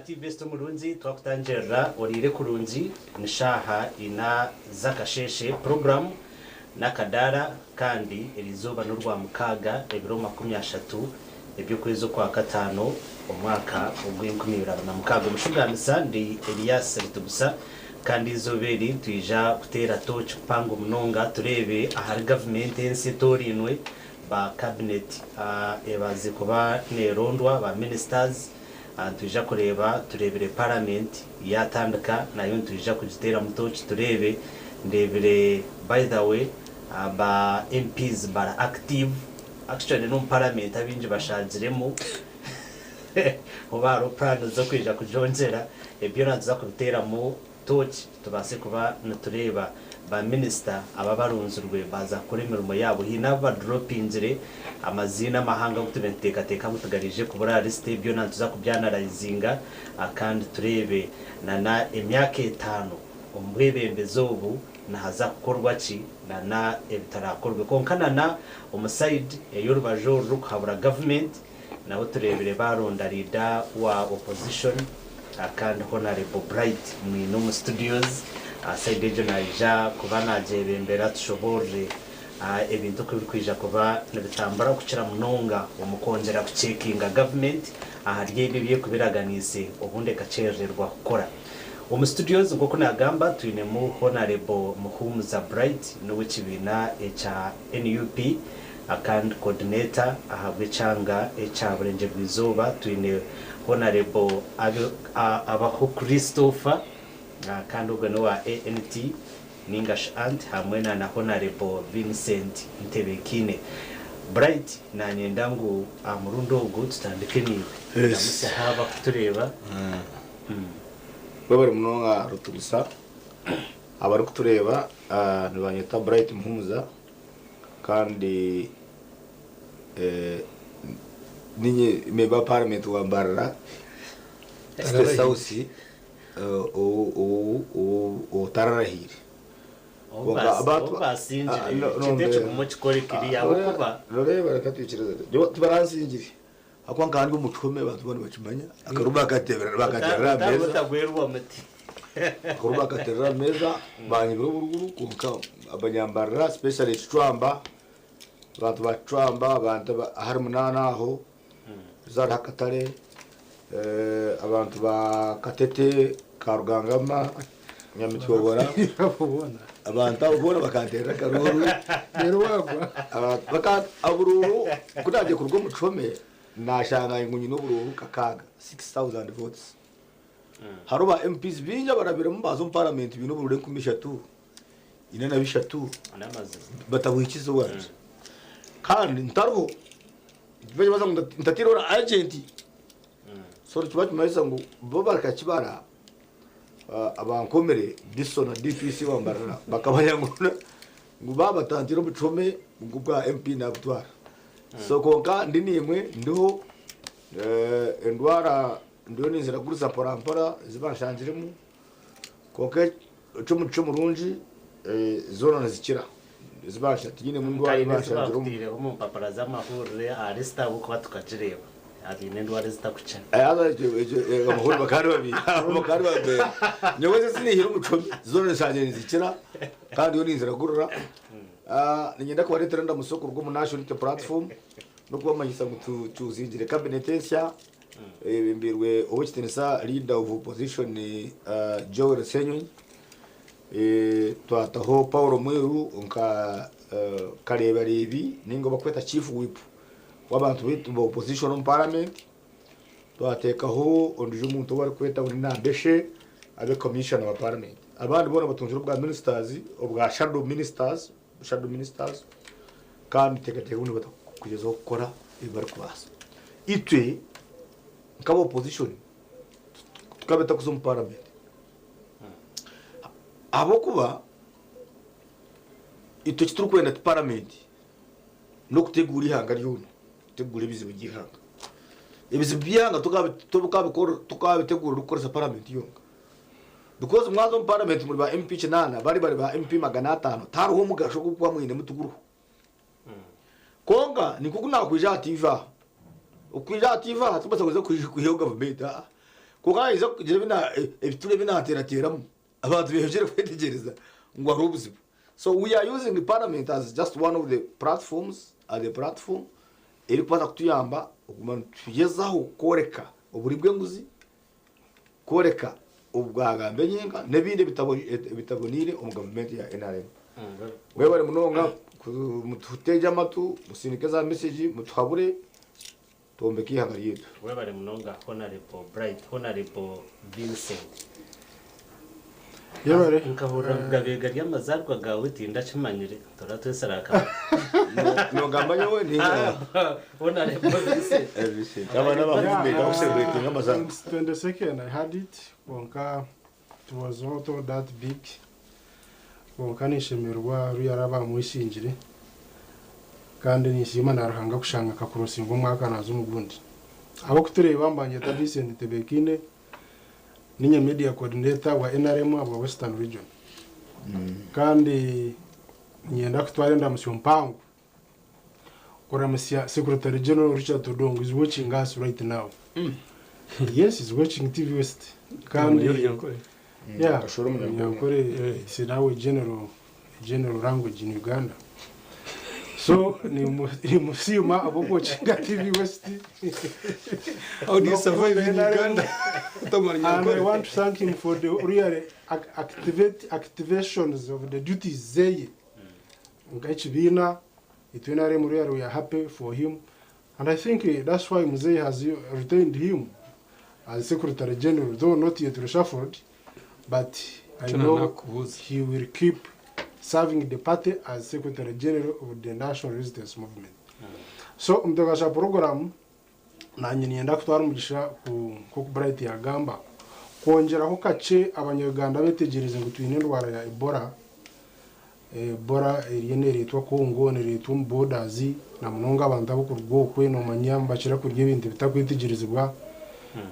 activist umurunzi twakutanjera orire kurunzi nishaha ina zakasheshe program nakadara kandi elizoba n'urwa mukaga ebiro 30 ebyo kwezo kwa katano umwaka ugw'inkumirana na mukaga mushuganisa ndi Elias Ritubusa kandi izoberi tuija kutera touch pango munonga turebe ahari government enseitorinwe ba cabinet ebaze kuba nerondwa ba ministers tuija kureba turebere parliament yatandika nayo tuija kugitera mutochi turebe ndebere by the way ba MPs bara active actually no parliament abinje bashagiremo obaro plan zo kwija kujonjera ebyo naza kubitera mu tochi tubase kuba natureba ba minister ababarunzurwe baza kuri mirimo yabo hinaba droppingire amazina mahanga gutubenteka mutugarije kubura list byo nantuza kubyanarayizinga kandi turebe na emyaka 5 ombwebembezo ubu nahaza kukorwa ki na ebitarakorwe konkana na omuside y'urubajo rukhabura government nabo turebere baronda leader wa opposition kandi honorable Bright mwino mu studios aside jonaija kubana jebembera tushobore ebintu kwija kuba nabitambara kucira munonga omukongera kucekinga government ahariye bibiye kubiraganise obunde kacererwa gukora mu studios ngoko nagamba tuine mu honorable Muhumuza Bright no kibina echa NUP akand coordinator ahabwe changa echa burenje bwizoba tuine honorable abaho Christopher kandi ugano wa ANT Ningash Ant hamwe na honorable Vincent Ntebekine Bright na nyendangu amurundo ugo tutandike niwe ndamuse haba kutureba babari munonga Rutubusa abari kutureba nibanyita Bright Muhumuza kandi ninye member parliament wa Mbarara State House o tararahiri abantu basinjire cyo kumukore kiriya kuba roreba rakatwikiriza tubaransinjire akwa kandi umucome abantu bone bacimanya akaruba gatebera bakatera meza utagwerwa muti akaruba gatera meza banyibiro buruguru kuka abanyambarara specially Tramba abantu bacamba abantu hari munana aho zara katare abantu ba Katete Karugangama Nyamitobora abantu abona bakantera karuru rero wagwa abantu abururu kudaje kurwo mucome nashanga ingunyi no bururu kakaga 6000 votes haruba MPs binja barabira mu bazo parliament bino burure kumishatu inana bishatu anamaze batabuhikizo wanje kandi ntaruho bije baza ndatirora agent so tubati maisa ngo bo barakakibara abankomere disona DPC wambarara bakabanya ngo babatantira bucome ngo bwa MP na butwara so konka ndinimwe ndiho endwara ndiyo ninzira kuruza parampara zibashangiremo konka cumu runji zona nazikira zibasha tugine mu ndwara ibashangiremo mu paparaza mahurire arista uko batukajireba ari ndwara zitakuca amahoro bakari babi nyoze sinihira umucome zone nshanje nzikira kandi yo ninzira gurura nigenda ko baretera ndamusoko rwo mu national platform no kubamanyisa ngo tuzinjire cabinet ensya bimbirwe obukitenesa leader of opposition Joel Senyonyi twataho Paulo Mweru onka kareba rebi ningo bakweta chief whip wabantu bitu mu opposition mu parliament twatekaho onduje umuntu bari kweta uri nambeshe abe commissioner wa parliament abandi bona batunjira bwa ministers obwa shadow ministers kandi tekateka undi batakugeza gukora ibari kubasa itwe nkaba opposition tukabeta kuzo mu parliament abo kuba ito kituru kwenda parliament no kutegura ihanga ry'uno tegura bizibu gihanga ibizibu byanga tukabitegura rukoresa parliament yonga because mwazo mu parliament muri ba MP chinana bari ba MP 500 taruho mugasho kuba mwine mutuguru konga nikukuna kwijatifa ukwijatifa tubasa kuza kuhiyo government kuko izo kugira bina ebiture binaterateramo abantu behejere kwitegereza ngo ari ubuzima. So we are using the parliament as just one of the platforms, the platform eri kupata kutuyamba okumana tugezaho koreka oburibwe nguzi, koreka ubwagambe nyenga nebinde bitabonire omu government ya NRM. Webale munonga mututeja amatu musinike za message mutuhabure tombe kihangari yetu. Webale munonga Honorable Bright, Honorable Vincent. Yabare Nkabura gabega ryamazarwa gawe tinda chimanyire toratwesaraka. No gambanya we ninga. Honorable Vincent. Vincent. Abana bamumeka usebreting amazarwa. 22nd I had it. Wonka it was not all that big. Wonka nishemerwa ruyaraba mwishinjire. Kandi nishima narahanga kushanga kakurosingo mwaka nazo mugundi. Abo kutureba mbanye Vincent Tebekine ninye media coordinator wa NRM wa Western Region. Kandi nyenda kutwara ndamusyo mpango. Koramsia Secretary General Richard Odongo is watching us right now. Yes, he's watching TV West. Kandi yeah, Yankore Senawe General language in Uganda. So ni musima aboko chinga TV West. How do you survive in Uganda? And I want to thank him for the real activations of the duties they Ngachibina itwenare muriya we are happy for him, and I think that's why Mzee has retained him as Secretary General, though not yet reshuffled, but I know he will keep serving the party as Secretary General of the National Resistance Movement. So mtegasha program nanye nienda kutwara umugisha ku Bright yagamba kongeraho kace abanyarwanda betegereze ngo twine ndwara ya Ebola iriene ritwa Kongo ne ritwa borders na munonga abantu abo kurwokwe no manyamba kira kurya ibintu bitakwitegerezwa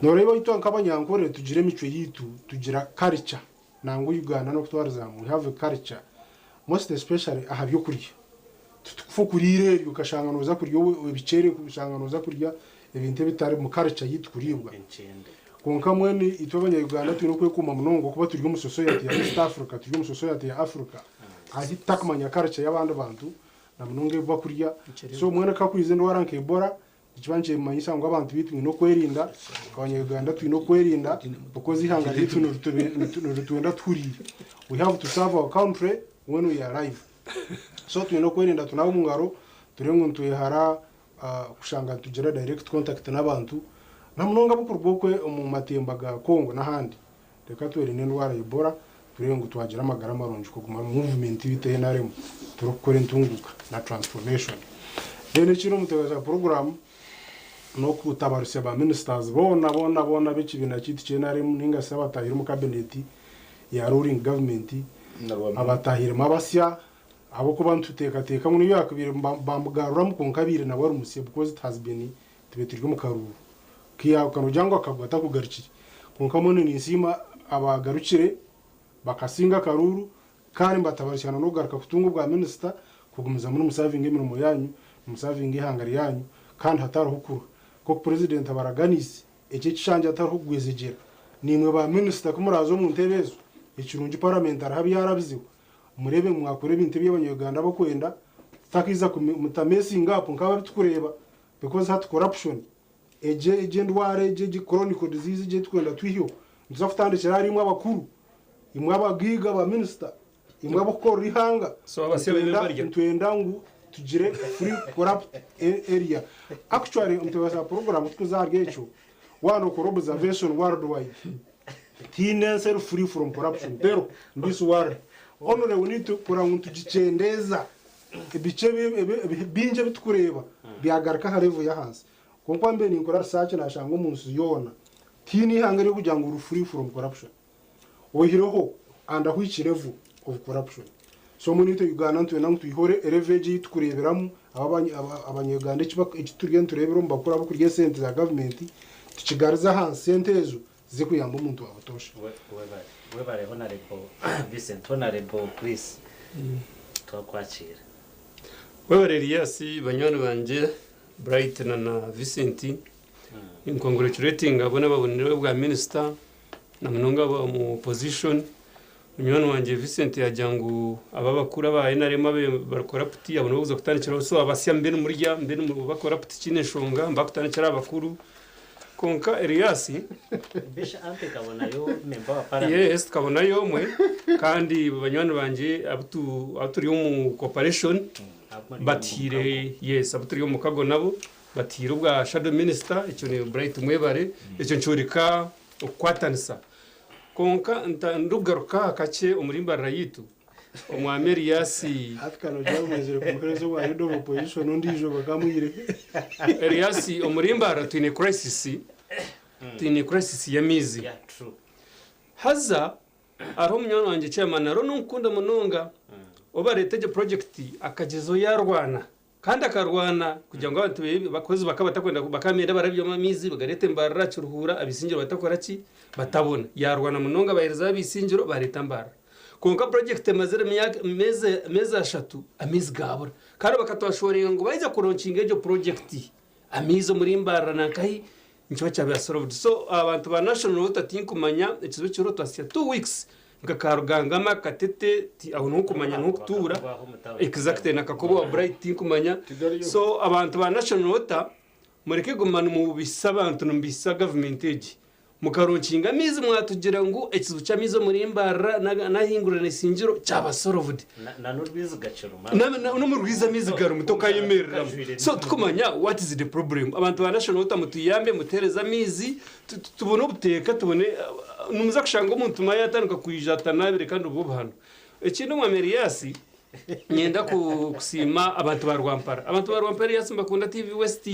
no reba ito nkabanyankore tugire mico yitu tugira culture nango Uganda no kutwara zamu we have a culture most especially ahabyo kurya tukufu kurire ukashanga noza kurya ibicere kushanga noza kurya ibintu bitari mu culture yitu kuribwa konka mwene ito abanyarwanda twino kwe kuma munongo kuba turya mu society ya East Africa turya mu society ya Africa ahi takumanya culture y'abandi bantu na munonge bakurya so mwene kakwize ndwara nke Ebola ikibanje manyisa ngo abantu bitwe no kwerinda abanyarwanda twino kwerinda because ihanga ritu n'urutwenda turire we have to serve our country when we arrive so twino kwerinda tunawo mungaro turengo ntuyehara kushanga tugira direct contact n'abantu na munonga bukurwokwe mu matemba ga Kongo n'ahandi reka twerinde ndwara Ebola turengo twagira amagara maronje kuguma movement biteye naremo turokore ntunguka na transformation dene kino mutegaza program no kutabaruse ba ministers bona bikibina kiti cyenaremo ninga saba tahira mu cabinet ya ruling government abatahira mabasya abo ko bantuteka muri yakubire bamugarura mu konkabire na wari musiye because it has been tibetirwe mu karuru kiya kanujangwa akagwata kugarukira konkamone nisima abagarukire bakasinga karuru kandi mbatabarishana no garuka kutunga bwa minister kugumiza muri musavinga imirimo yanyu musavinga ihangari yanyu kandi hatari hukuru ko president abaraganize ece kishanje atari hugwezegera nimwe ba minister kumurazo mu ntebezo ikirungi parliament arahabi yarabiziwe murebe mwakore ibintu by'abanyarwanda bo kwenda takiza mutamesinga apo nkaba bitukureba because hat corruption eje ndware eje chronic disease eje twenda twiho nzafutandikira harimo abakuru imwe abagiga ba minister imwe abakora ihanga so abasebe barya twenda ngo tugire free corrupt area actually umtebasa program tukuzargecho one of observation worldwide teenager free from corruption pero this world onore we need to kurangu tugicendeza ibice binje bitukureba byagaraka harevo ya hansi konko mbe ni nkora research nashanga umunsi yona tini hangari kugira ngo free from corruption ohireho and which level of corruption so munite Uganda ntwe nangu tuyihore leverage yitukureberamu abanyarwanda ikituriye nturebero mbakora abo kurya sente za government tukigariza hansi sente ezo zikuyamba umuntu wabutosha webare Honorable Vincent, Honorable Chris twakwakira webare Elias banywani banje Bright na Vincent in congratulating abona babonero bwa minister na munonga ba mu position unywana wanje Vincent yajangu ababakura ba NRM bakora puti abona buzo kutanikira so abasya mbene murya mbene mu bakora puti kine shonga mbakutanikira abakuru konka Elias bisha ante kabona yo member wa para yes kabona yo mwe kandi banywana banje abuturi mu cooperation batire yes abuturi mu kago nabo batire ubwa shadow minister icyo ni Bright Mwebare icyo ncyurika okwatanisa konka ndugaruka kace umurimba rayitu omwami Elias atkano jamwezere kumukrezo wa head of opposition ndijo bakamwire Elias umurimba ratine crisis ya mizi yeah true haza ari umunyana wanje chairman aro nunkunda munonga obareteje project akagezo yarwana kandi akarwana kugira ngo abantu bakoze bakabatakwenda bakamira barabyo mamizi bagarete mbarara cyuruhura abisingiro batakora ki batabona yarwana munonga bahereza abisingiro bareta mbara konka project mazere meza ashatu amizi gabura kandi bakatwashoreye ngo bajya kuroncinga ejo project amizo muri mbara nakahi nkiba cyabe solved so abantu ba national water tinkumanya ikizo cyoro twasiya 2 weeks ngakarugangama katete aho nukumanya nukutura exactly nakakobo wa Bright tinkumanya so abantu ba national water mureke gumana mu bisabantu numbisa government age mukaroncinga mizi mwatugira ngo ikizo cyamizo muri mbara nahingurane singiro cyaba solved na nurwiza gaciruma no mu rwiza mizi garo mutoka yemerera so tukumanya what is the problem abantu ba national water mutuyambe mutereza mizi tubone ubuteka tubone numuza kushanga umuntu mayatanuka kuyijata nabire kandi ubu hano ikintu mu Elias nyenda kusima abantu barwampara Elias mbakunda TV West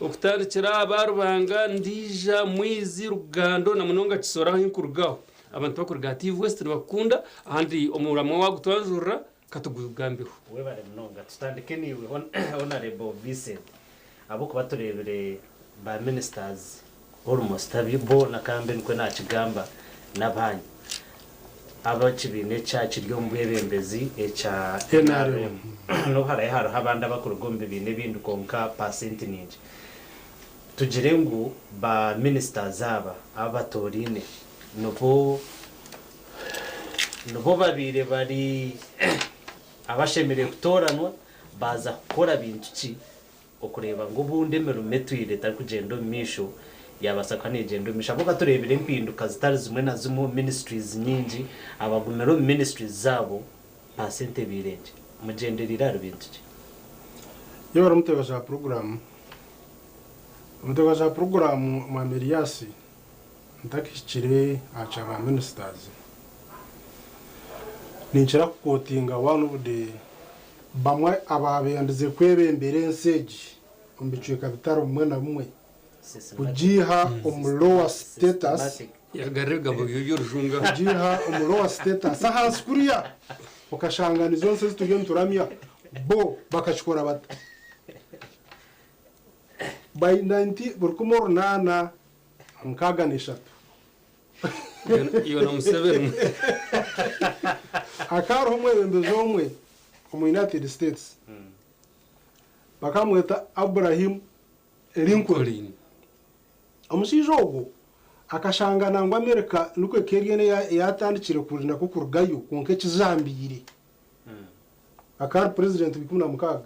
okutandikira abarubanga ndija mwizi rugando na munonga kisoraho inkurugaho abantu bakurga TV West bakunda ahandi omuramo wagutwanjura katugugambiho we bare munonga tutandike niwe honorable Vincent abo kubaturebere ba ministers almost abibo nakambe nkwe nakigamba nabanyi abakibine cyaci ryo mbwebembezi echa NRM no haraye haro habanda bakurugombe bine bindu konka percent ninje tugire ngo ba ministers abatorine nobo babire bari abashemere kutoranwa baza gukora bintu ki okureba ngo bundemero metwire tari kugendo misho yabasaka negendo misha boka turebere impinduka zitari zimwe na zimwe ministries nyingi abagumero ministries zabo percent birenje mugenderira bintu ki yo baramutega program umutega program mu Elias ndakishire acha ba ministers ninchira kukotinga one of the bamwe ababendize kwebembere nseji umbicweka bitaro mwe na mwe kujiha lower status yagarega bo y'urujunga kujiha lower status ahansi kuriya ukashangana izo nse zitugenda turamya bo bakachikora bata by 90 burkumor nana nkaganisha iyo na Museveni akaro mwe bembezo mwe mu United States bakamweta Abraham Lincoln amushijogo akashangana ngo America nuko keriyene yatandikire kurina ko kurugayo konke kizambire akar president bikuna mukaga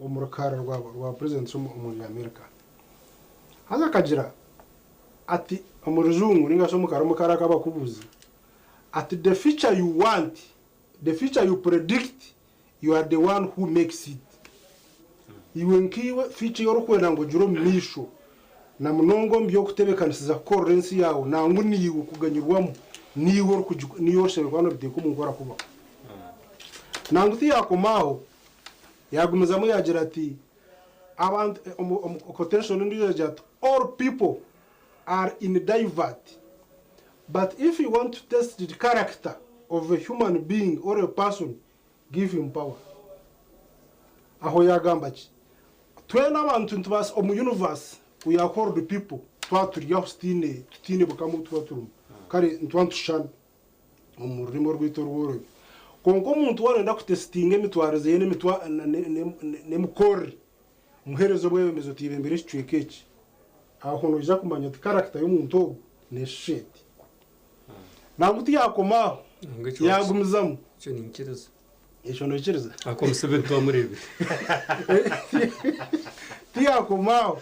umurakara rwa president mu America haza kagira ati umuruzungu ningasho mukara kabakubuzi ati the future you want, the future you predict, you are the one who makes it. Iwenkiwe future yorokwena ngo juro misho na munongo mbyo kutebekanisiza currency yawo nangu niwo kuganyirwamo niwo niyo shekwano biteko mungora kuba nangu ti yakomaho yagumizamo yagira ati abantu quotation ndiyo jat all people are in divert, but if you want to test the character of a human being or a person, give him power. Aho yagamba ki twena abantu ntubas omu universe we are called the people twaturiya tutine bukamu twaturum kare ntwantushana omurimo rwito rworo konko umuntu warenda kutestinga emitwarize yene mitwa ne mukore muherezo bwebemezo tibembere cicwekeki aho noja kumanya ati character y'omuntu ogu ne shit nanguti yakomaho yagumizamo cyo ni nkirizo ekyo nokiriza ako Museveni twamurebe tiyakomaho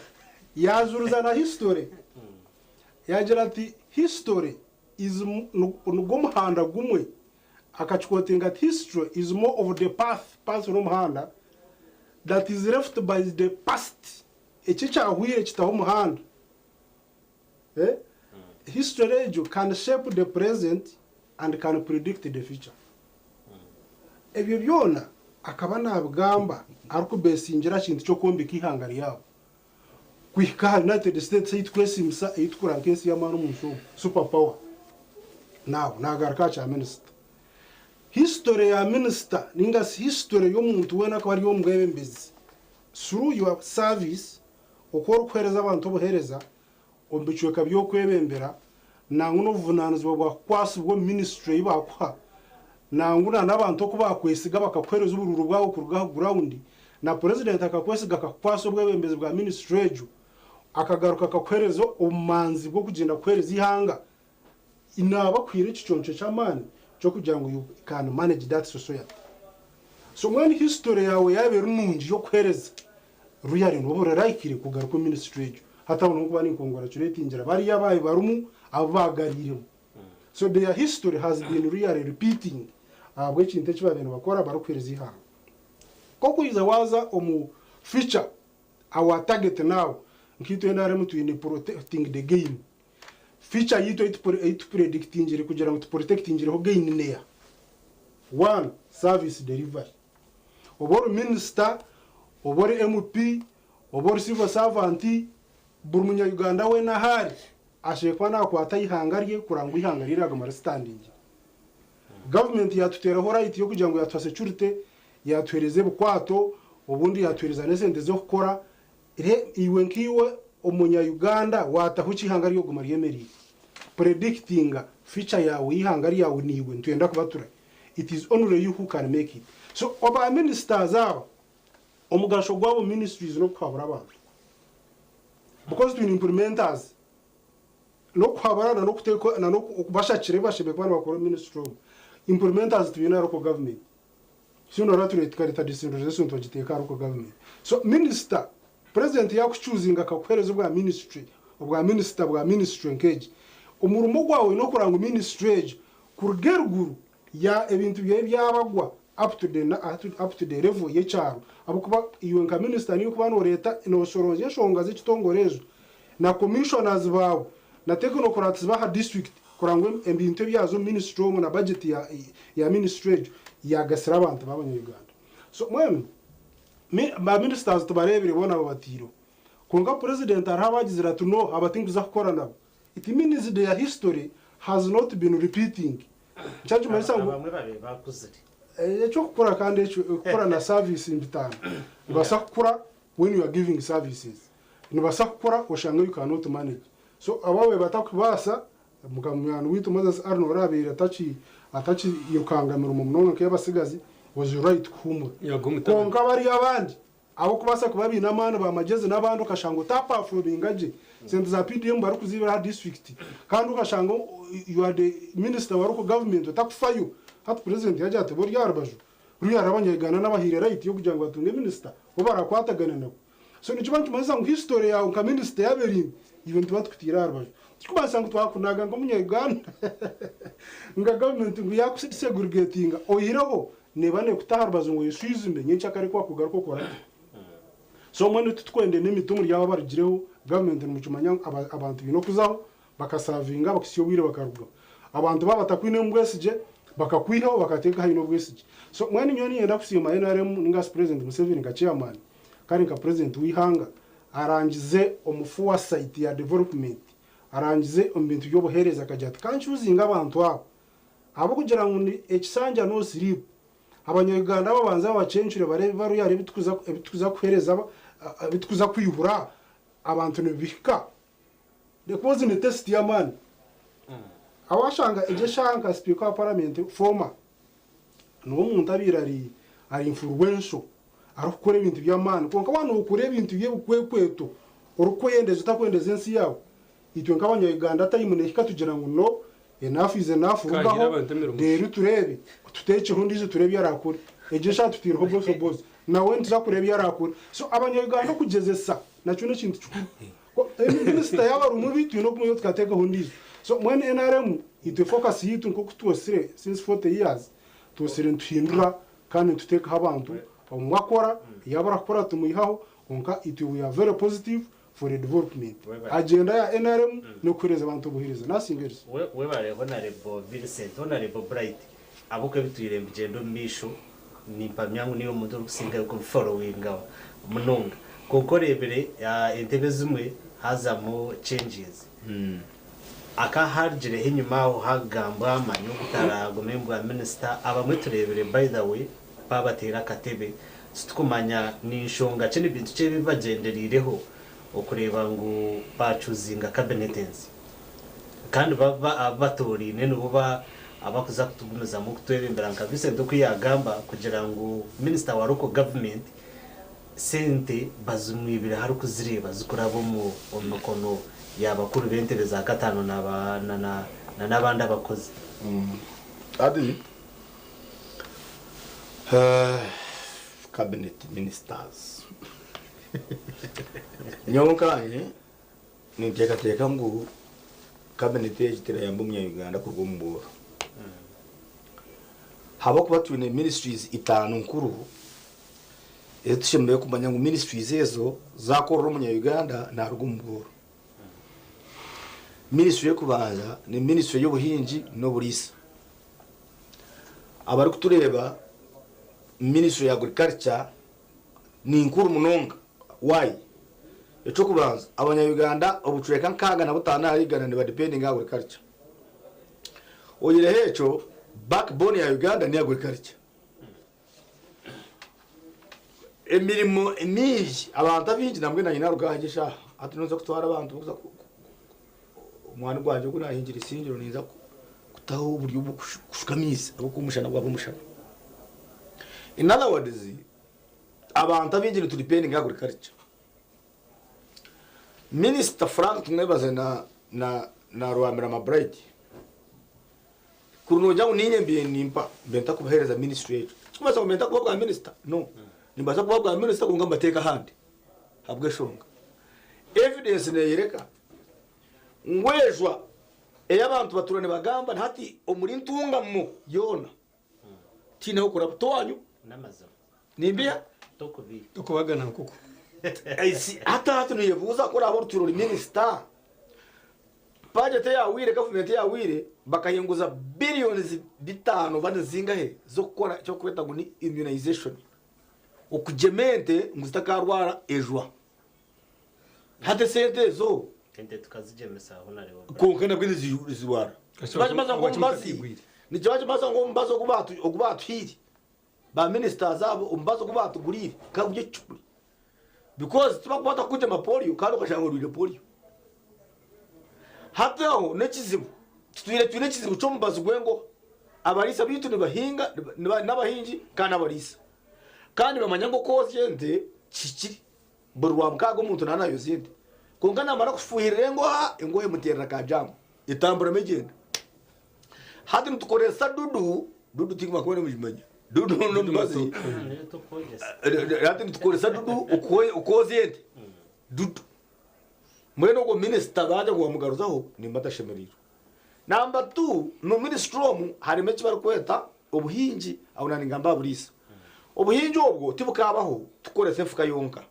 yajuruza na history yagira ati history is n'umuhanda gumwe akachikotinga ati history is more of the path n'umuhanda that is left by the past eki cyahwire kitaho umuhanda history ejo can shape the present and can predict the future ebyo byona akaba nabugamba ariko besingira kintu cyo kombika ihangari yabo kwika United States itwesimisa itukura nkesi y'amano mu super power now nagaraka cha minister history ya minister ninga history y'omuntu wena ko ari yo mwebe mbezi through your service ukora kwereza abantu obuhereza ombicweka byo kwebembera nanguno vunanizwa bwa kwasi bwo ministry bakwa nanguna nabantu ko bakwesiga bakakwereza ubururu bwawo ku ground na president akakwesiga akakwaso bwebembezi bwa ministry ejo akagaruka akakwereza umanzi bwo kugenda kwereza ihanga inaba kwire kiconce cy'amani cyo kugira ngo you can manage that society so when history yawe yabera nungi yo kwereza ruyari nobora raikire kugaruka ministry ejo hatabona kuba ni congratulating bari yabaye barumu abagaririmo so their history has been really repeating abwe kinte kiba bintu bakora barukwereza ihanga koko iza waza omu feature our target now nkito enaremu to in protecting the game feature yito it predicting kugira ngo to protecting ho gain neya one service delivery obor minister obor MP obor civil servant burumunya Uganda we na hari ashekwa na kwata ihangariye kurangwa ihangariraga mar standing government yatuteraho right yo kugira ngo yatwa security yatwereze bukwato ubundi yatwereza nesende zo gukora iwe nkiwe umunya Uganda wataho ihangariye go mariyemeri predicting future yawe ihangari yawe niwe ntwenda kubatura it is only you who can make it so oba ministers aba omugasho gwabo ministries no kwabura abantu because to implementers no kwabarana no kuteko na no bashakire bashebe kwa bakora ministry implementers to local government sino rature tkarita decentralization to giteka local government so minister president yakuchoosing akakwereza bwa ministry bwa ministry engage umurumo gwawe no kuranga ministry age kurugeruguru ya ebintu byabagwa up to the level y'ecyaro abukuba iyo nka minister niyo kuba no leta no soroje shongaze kitongorezo na commissioners bawo na technocrats baha district kurangwa ebintu byazo ministry mu na budget ya ministry ya gasira abantu b'abanyarwanda so mweme ba ministers tubarebere bona babatiro konga president arabagize ratu no abatingiza gukora nabo it means their history has not been repeating cyaje muri sango bamwe bakuzire cyo gukora kandi gukora na service imbitana basa gukora when you are giving services nibasa gukora oshanga you cannot manage so abawe batakubasa mukamwana witu Moses Arno rabira atachi yokangamira umuntu nke yabasigazi was right kumwe konka bari abandi abo kubasa kubabina amana bamageze nabandi ukashanga tapa afrobingaje sente za PDM bari kuzibira district kandi ukashanga you are the minister wa local government utakufayo hat president yaje ati bori yarabaju ruyara abanyegana n'abahire right yo kugira ngo batunge minister bo barakwatagana nako so ni kibantu maze ngo history yawe nka minister yaberi ibintu batukutira yarabaju kubasa ngo twakunaga ngo munyegana nga government ngo yakusegurgatinga oyiraho nebane kutaharbazo ngo yisuzumbe nyencha kare kwa kugaruko kora so mwene tutwende n'imitumu yawe barigireho government mu cyumanya abantu bino kuzaho bakasavinga bakisiyobwire bakaruga abantu babatakwine mu bwesije bakakwihaho bakateka hino bwesije so mwene nyoni yenda kusima NRM ningas president Museveni ka chairman kandi ka president wihanga arangize omufu wa site ya development arangize ombintu byo bohereza kajata kanchi uzinga abantu abo kugira ngo ekisanja no sleep abanyarwanda babanza babacencure bare baruyare bitukuza kuhereza bitukuza kwihura abantu nibika the cause in test ya man awashanga ejeshanka speaker wa parliament former no muntu abirari ari influential arukore ibintu bya man konka abantu ukore ibintu bye bukwekweto urukwendeza utakwendeza ensi yawe itwe nk'abanyayuganda atayimuneka tugira ngo no enough is enough rugaho rero turebe tuteke hundize turebe yarakure ejesha tutiriho boso nawe ntiza kureba yarakure so abanyayuganda kugeze sa nacyo no kintu minisita yaba rumubi tuno kumwe twateka hundize so mwene NRM ite focus yitu nko kutwosire since 40 years twosire ntindura kandi tuteka abantu omwakora yabarakora tumuyihaho onka it we are very positive for the development agenda ya NRM no kureza abantu buhiriza nasingers we bare honorable Vincent honorable Bright abuke bituyire mugendo misho ni pamyangu niyo muntu rusinga ko following munonga kuko rebere intebe zimwe hazamo changes aka harjire hinyuma aho hagamba amanyu gutaragomembwa ya minister abamwe turebere by the way babatera katebe situkumanya ni nshonga cyo n'ibintu cyo bibagenderireho okureba ngo bacuzinga cabinetens kandi baba batori nene buba abakuza kutugumiza mu kutwebembera nkabise ndo kwiyagamba kugira ngo minister wa local government sente bazumwibira hari kuzireba zikurabo mu omukono yabakuru bentebe za gatano n'abandi abakozi adi cabinet ministers nyonkanye niteka ngo cabinet yitira yambumya Uganda kurwo mboro haba kuba twine ministries itanu nkuru etushembe kumanya ngo ministries ezo zakorera umunya Uganda na rwo mboro ministry yo kubanza ni ministry y'ubuhinji no burisa abari kutureba ministry ya agriculture ni nkuru munonga why echo kubanza abanya Uganda obucureka nkaga na butana harigana ni depending agriculture oyire hecho backbone ya Uganda ni agriculture emirimo emiji abantu abinji namwe na nyina rugahangisha atunoza kutwara abantu buza umwana gwanje ko nahingira isingiro niza kutaho uburyo bwo kushukamiza abo kumushana bwa bumushana in other words abantu abinjira to depending agriculture minister Frank tunebaze na Rwamira Mabright kuruno jangu ninyembiye nimpa benta kubahereza ministry kubaza benta kubwa minister no nimbaza kubwa minister kunga mateka handi habwe shonga evidence neyereka ngwejwa eyabantu baturane bagamba ntati omurintunga mu yona tina okura butwanyu namazo nimbia tukubagana kuko aisi hata tuneyevuza kora abo turori minister budget ya wire government ya wire bakayenguza billions bitano banazinga he zo gukora cyo kweta ngo ni immunization okujemente nguzitakarwara ejwa hade sente zo kende tukazijemesa honarebo konkana bwezi ziwara baje maza ngo mbazi ni jaje maza ngo mbazo okubatu hiri ba ministers abo umbazo kubatu gurire kabuje chukuri because tubakubata kuje mapolio kandi ukashangurira polio hataho nekizibu twire kizibu cyo mbazo gwengo abarisa bitu nibahinga n'abahinji kandi abarisa kandi bamanya ngo kozende kikiri burwa mkago muntu nanayo zindi kongana mara kufuhirira ngo ingoye muterera kajamu itambura megenda hadi mutukoresa dudu tingwa kone mujimanya dudu no mbazi hadi mutukoresa dudu ukozende dudu mwene ngo minister baje ngo mugaruzaho ni mbatashemeriro number 2 no ministrom hari mechi bari kweta ubuhinji abunani ngamba burisa ubuhinji obwo tibukabaho tukorese fuka yonka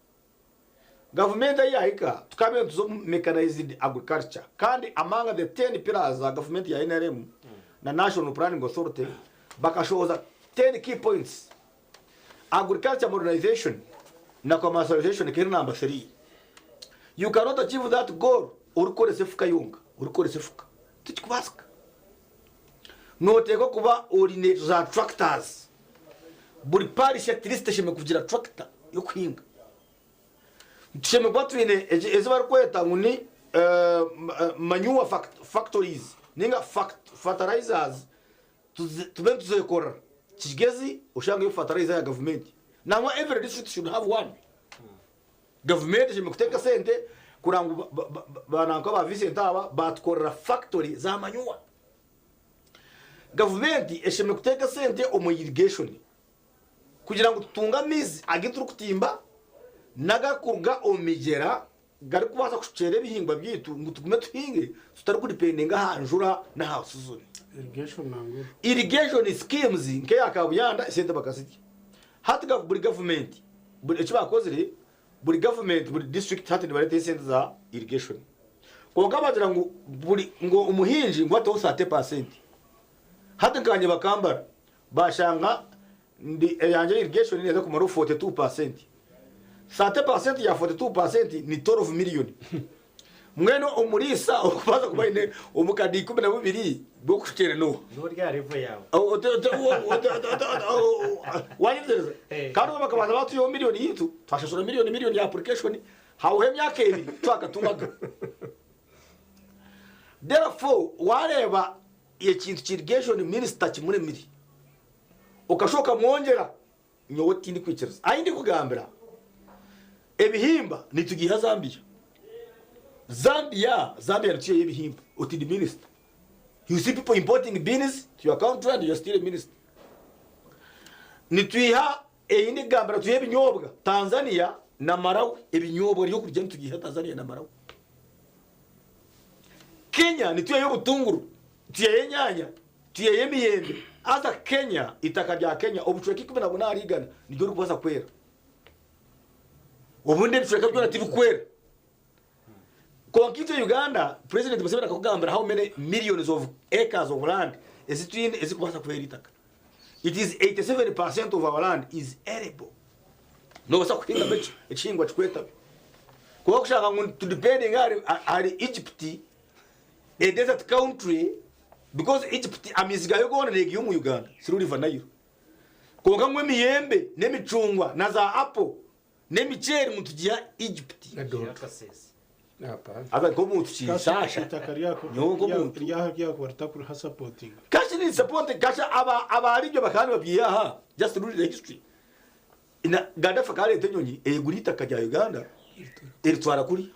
government yahika tukabe tuzo mechanized agriculture kandi among the 10 pillars of government ya NRM na National Planning Authority bakashoza 10 key points agriculture modernization na commercialization kiri number 3 you cannot achieve that goal urukore sefuka yunga urukore sefuka tukubasika noteko kuba orine za tractors buri parish at least sheme kugira tractor yo kuhinga sheme kwatwine ezo barikweta nguni manure factories ninga fertilizers tubentu zekora kigezi ushanga yo fertilizer ya government now every district should have one government sheme kuteka sente kurango bananko ba Vincent aba batkorera factory za manyuwa government esheme kuteka sente omu irrigation kugira ngo tutunga mizi agituru kutimba nagakurga omigera gari kubaza kucere bihingwa byitu ngo tugume tuhinge tutari kudependinga hanjura na hasuzuni irrigation schemes nke yakabuyanda sente bakasiti hatiga buri government buri ekiba kozire buri government buri district hati nibarete sente za irrigation ko gabagira ngo buri ngo umuhinji ngo ato 30% hati kanje bakambara bashanga ndi yanje irrigation neza ku maro 42%. 30% ya 42% ni 12 million. Mweno umurisa okubaza kubaine omukadi 12 bwo kuchere no. Nurya revo yawe. Wanyizeza. Kandi bakabaza batu yo million yitu. Twashashura million ya application. Hauhe myaka ibiri twakatungaga. Therefore wareba ikintu kirrigation minister kimuremiri. Ukashoka mwongera nyowe tindi kwicirza. Ayindi kugambira. Ebihimba nitugiha Zambia nituye ebihimba uti the minister. You see people importing beans to your country and you're still a minister. Nituiha eyindi gambira tuye ebinyobwa Tanzania na Malawi ebinyobwa ryo kurya nitugiha Tanzania na Malawi. Kenya nituye y'obutunguru tuye enyanya tuye emiyembe aza Kenya itaka rya Kenya obuchweki 18 arigana niryo rubaza kwera. Ubundi bishaka byo natibu kwera. Kwa kitu Uganda, President Museveni akakugambira how many millions of acres of land is kubasa kwera itaka. It is 87% of our land is arable. No basa kuhinga mechi ekingwa chikweta. Kwa kushaka ngo to depending ari Egypt, a desert country, because Egypt amiziga yo gona negi yo mu Uganda, siru river Nile. Kwa ngwe miyembe nemicungwa na za apple nemicheri mutugia Egypt aba ko mutushasha nyongo muntu ryako baratakuri ha supporting kashi ni support kasha aba aribyo bakandi babyiyaha just read the history ina Gaddafi kale tenyonyi egurita kajya Uganda eritwara kuri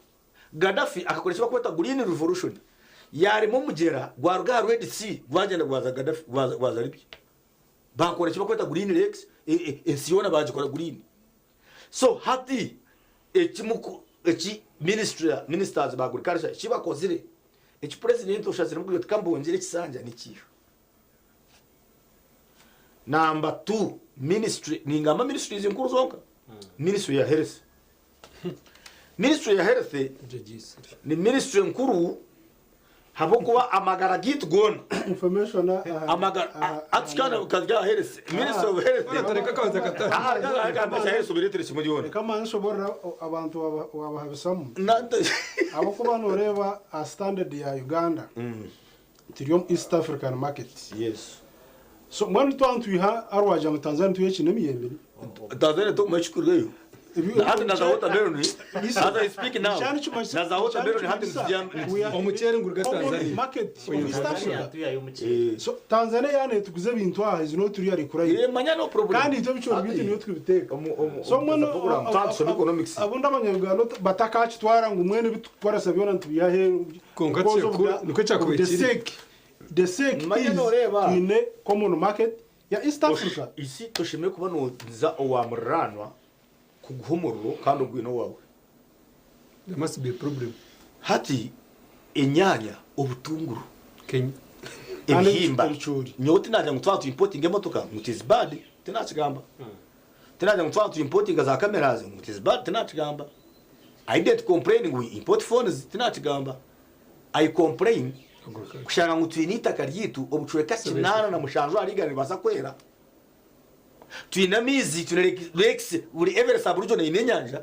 Gaddafi akakoresha bakweta green revolution yari mu mugera gwa ruga Red Sea gwagenda gwaza Gaddafi gwaza libye bakoresha bakweta green legs ensiona baje kora green. So hati ministers ba agriculture chiba kozire president ushazira mu gutaka mbongere kisanja nikiyo. Number 2 ministry ningamba ministries inkuru zonka ministry ya health. Ministry ya health ni ministry nkuru habo kuba amagara git gone information amagara atskana kazga health ministry of health Tareka kaza kata aga health biretere simujone kama nshobora abantu wabahabisamu nante abo kuba noreba a standard ya Uganda tirium East African market. Yes. So mwani twantuiha arwaja mu Tanzania tuye kinemiyembe Tanzania to machikureyo hata nazawota beroni as I speak now nazawota beroni hata nzijam omuchere ngurga Tanzania market East Africa. Africa. So Tanzania yane tuguze bintu aha is not really kurayi manya no problem kandi ito bicho bitu niyo twibiteka so mwana program transfer economics abunda abanyarwanda batakaci twara ngo mwene bitwara sabiona ntubiyahe kongatse niko cyakubekiri the sake is in a common market ya East Africa. Isi toshime kuba noza owamuranwa kuguhumuro kandi ubwino wawe. There must be a problem. Hati enyanya obutunguru Kenya ebihimba nyoti naje ngutwatu importing emotoka mutiz bad tinachigamba tinaje ngutwatu importing za cameras mutiz bad tinachigamba I didn't complain we import phones tinachigamba I complain kushanga ngutwinita karyitu obuchweka kinana na mushanjo arigana basa kwera twinamizi tunerex buri ever sabrujo na inenyanja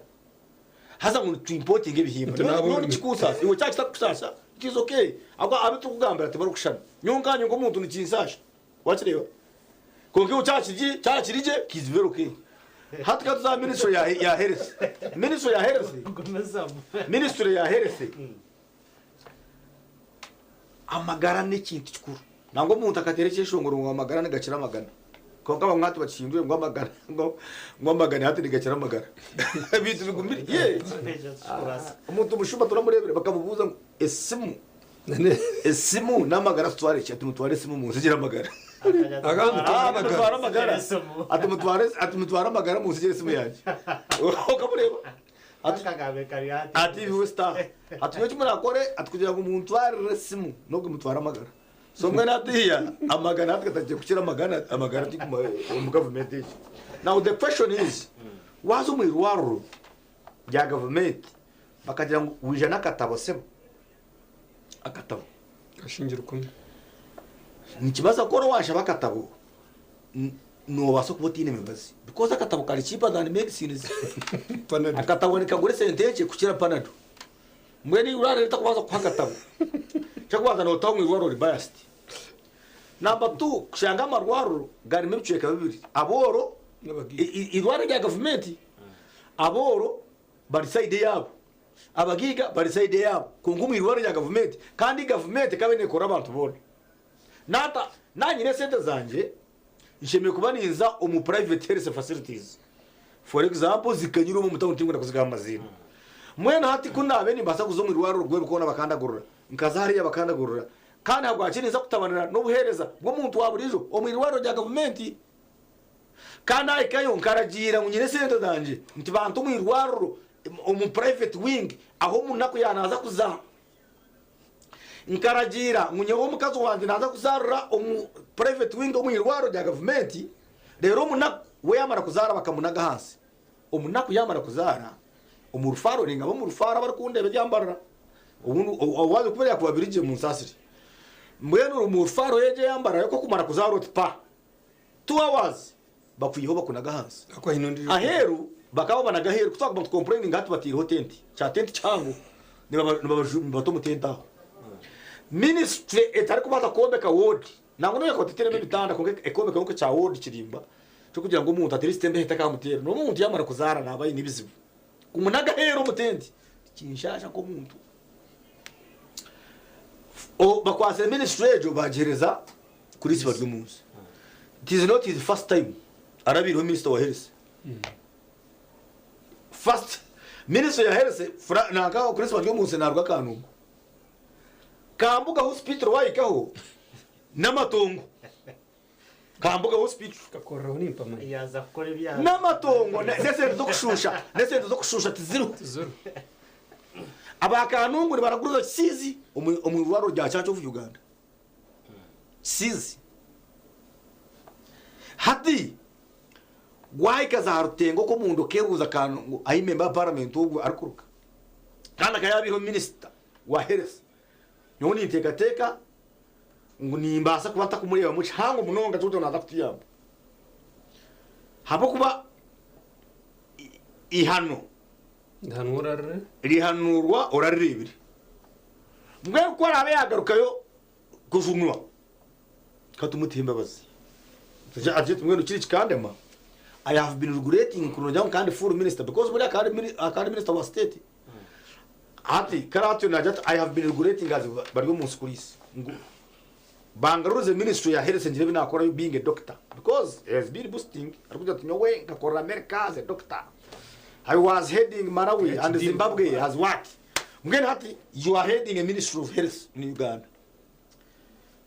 haza ngo twimporting ebihimba no chikusa iwe cyakita kusasa it is okay agwa abitu kugambira ati barukushana nyonganye ngo umuntu nikinsasha wakireba konke ucyakirije kiz very okay hatka tuza ministry ya health ministry ya health ministry ya health amagara n'ikintu cyukuru nango umuntu akaterekesha ngo amagara n'agakira amagana konka bamwati bakinduye ngo amagara ngo amagana hategekera amagara bitu bigumira ye umuntu mushumba turamurebere bakamubuza ngo esimu n'amagara tware cyo tumutware esimu mu nzira amagara atumutwara amagara mu nzira esimu yaje ukamureba ati viwesta atunye kimura kore atkugira ngo umuntu tware esimu no kumutwara amagara so mwana atiya amagana atakaje kukira amagara ati mu government. Now the question is wazo mu irwaro ya government bakagira ngo wijana katabo sebo akatabo ashingira kumwe nikibaza ko washa bakatabo no baso kubotine membazi because akatabo kali cheaper than medicines panado akatabo nikagure sentenche kukira panado mweni urare litakubaza kwa akatabo chakwaza no tawo irwaro biased. Number 2 kushanga marwaro gari mebicheka bibiri aboro irwaro ya government aboro bari side yabo abagiga bari side yabo kungumu irwaro ya government kandi government kabene kora abantu bone nata nanyine sente zanje ishemeye kubaniza umu private health facilities for example zikanyura mu mutamu tingura kuziga amazina mwena hati kuna abeni basa kuzomu irwaro rwe bikona bakandagurura nkazari y'abakandagurura kandi agwakiniza kutabanira no buhereza bwo muntu waburijo omwirwaro rya government kandi ayikayo nkaragira ngunyine sente zanje nti bantu mwirwaro omu private wing aho munako yanaza kuza nkaragira ngunyeho mukazo wanje naza kuzarura omu private wing omwirwaro rya government rero munako we yamara kuzara bakamunaga hasi omunako yamara kuzara omurufaro ringa bo murufara barikundebe byambarra ubundi awaje kubera kubabirije mu nsasiri mwenu umurufaro yeje yambara yuko kumara kuzarota pa 2 hours bakuyiho bakunaga hansi akwa hinondiri aheru bakaba banaga heru kutwa complaining ngati batiriho tenti cha tenti changu nibabato mutenta ministry etari kubaza kombeka ward nango no yakotetera bitanda konge ekombeka nko cha ward kirimba cyo kugira ngo umuntu atiri stembe hitaka mutera no umuntu yamara kuzara nabaye nibizibu kumunaga heru mutenti kinshasha ko umuntu o bakwase ministry jo bagereza kuri siba ry'umunsi. It is not his first time arabiro minister wa health first minister ya health naka kuri siba ry'umunsi narwa kanungu kambuga hospital wayikaho n'amatongo kambuga hospital kakoraho nimpama yaza gukora ibya n'amatongo nesente zo kushusha tiziru abakanungu ni baraguruza sizi umurwaro rya cyacu of Uganda sizi hati waika za rutengo ko mundo kebuza kanungu ayi member parliament ubwo arikuruka kandi akayabiro minister wa health nyoni tekateka ngo nimbasa kubata kumureba mu hango munonga cyo naza kutiyamba habo kuba ihano ndanurare rihanurwa orarebire mwe ko arabe yagarukayo kujunwa katumutimba bazi aje tumwe n'ukiri kikandema. I have been regulating kunoja kandi full minister because muri akari minister wa state ati karatu najat I have been regulating as bari mu schools ngo bangaruze ministry ya health njye binakora being a doctor because he has been boosting arikuja tunyowe ngakora America as a doctor. I was heading Malawi and Zimbabwe as what? Mgeni hati you are heading a ministry of health in Uganda.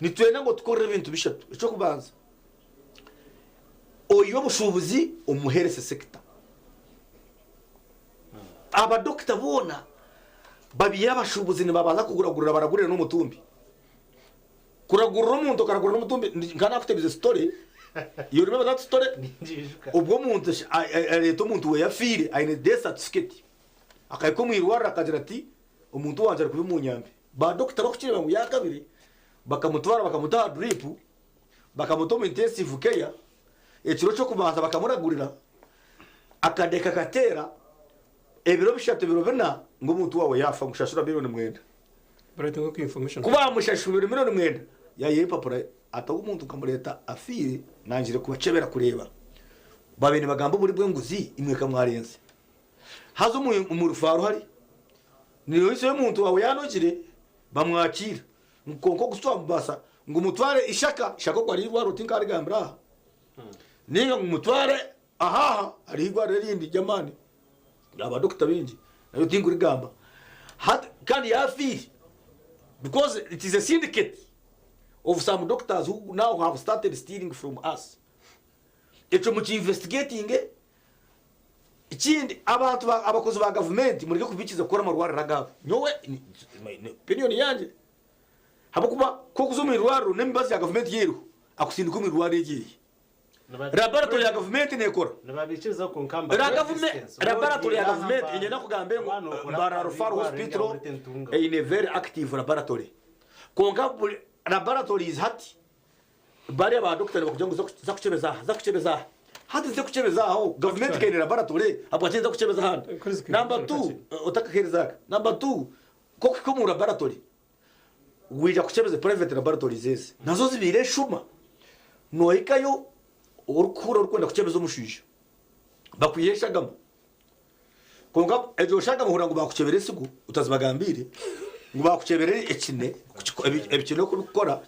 Nitwena ngo tukore ibintu bishatu. Ico kubanza. Oyo bushubuzi umuhealth sector. Aba doctor bona babira bashubuzi ni babaza kuguragurira baragurira no mutumbi. Kuragurira umuntu karagurira no mutumbi ngana afite bize story. You remember that story? Ubwo muntu leta umuntu we yafire aine death certificate akayikomu irwara akagira ati umuntu wanje ari kubi mu nyambe ba doctor bakukire bangu ya kabiri bakamutwara bakamutaha drip bakamutoma intensive care ekiro cyo kubanza bakamuragurira akadeka katera ebiro bishatu biro bina ngo umuntu wawe yafa gushashura miliyoni mwenda baratengo ku information kuba mushashura miliyoni mwenda yaye papura ataho umuntu kamureta afire nanjire kubacebera kureba babene bagambo muri bwe nguzi imwe kamwarenze hazo umurufaro hari niyo ise umuntu wawe yanogire bamwakira nkonko guswa mbasa ngo umutware ishaka ko kwari rwa ruti ngari gambra ninga ngumutware aha ari igwara rindi jamani aba doctor bengi nayo tinguri gamba kandi yafi because it is a syndicate of some doctors who now have started stealing from us. Echo muchi investigating ikindi abantu abakozi ba government muri kubikiza gukora amarwara ragabo nyowe opinion yanje habakuba ko kuzumira rwaro nembazi ya government yeru akusindika mu rwaro yegiye laboratory ya government nekora nababikiza ku nkamba laboratory ya government inyana kugambe ngo Mbara Referral Hospital in a very active laboratory konka laboratory is hati bari aba doctor bakujya ngo zakuchebeza hati zakuchebeza aho government kene laboratory abwagenza kuchebeza hano number 2 utakakereza number 2 ko mu laboratory wija kuchebeza private laboratory zese nazo zibire shuma noikayo urukura rukwenda kuchebeza umushije bakuyeshagamo konga ejo shaka muhura ngo bakuchebere sigu utazibagambire ngo bakuchebere ekine ebikino kubikora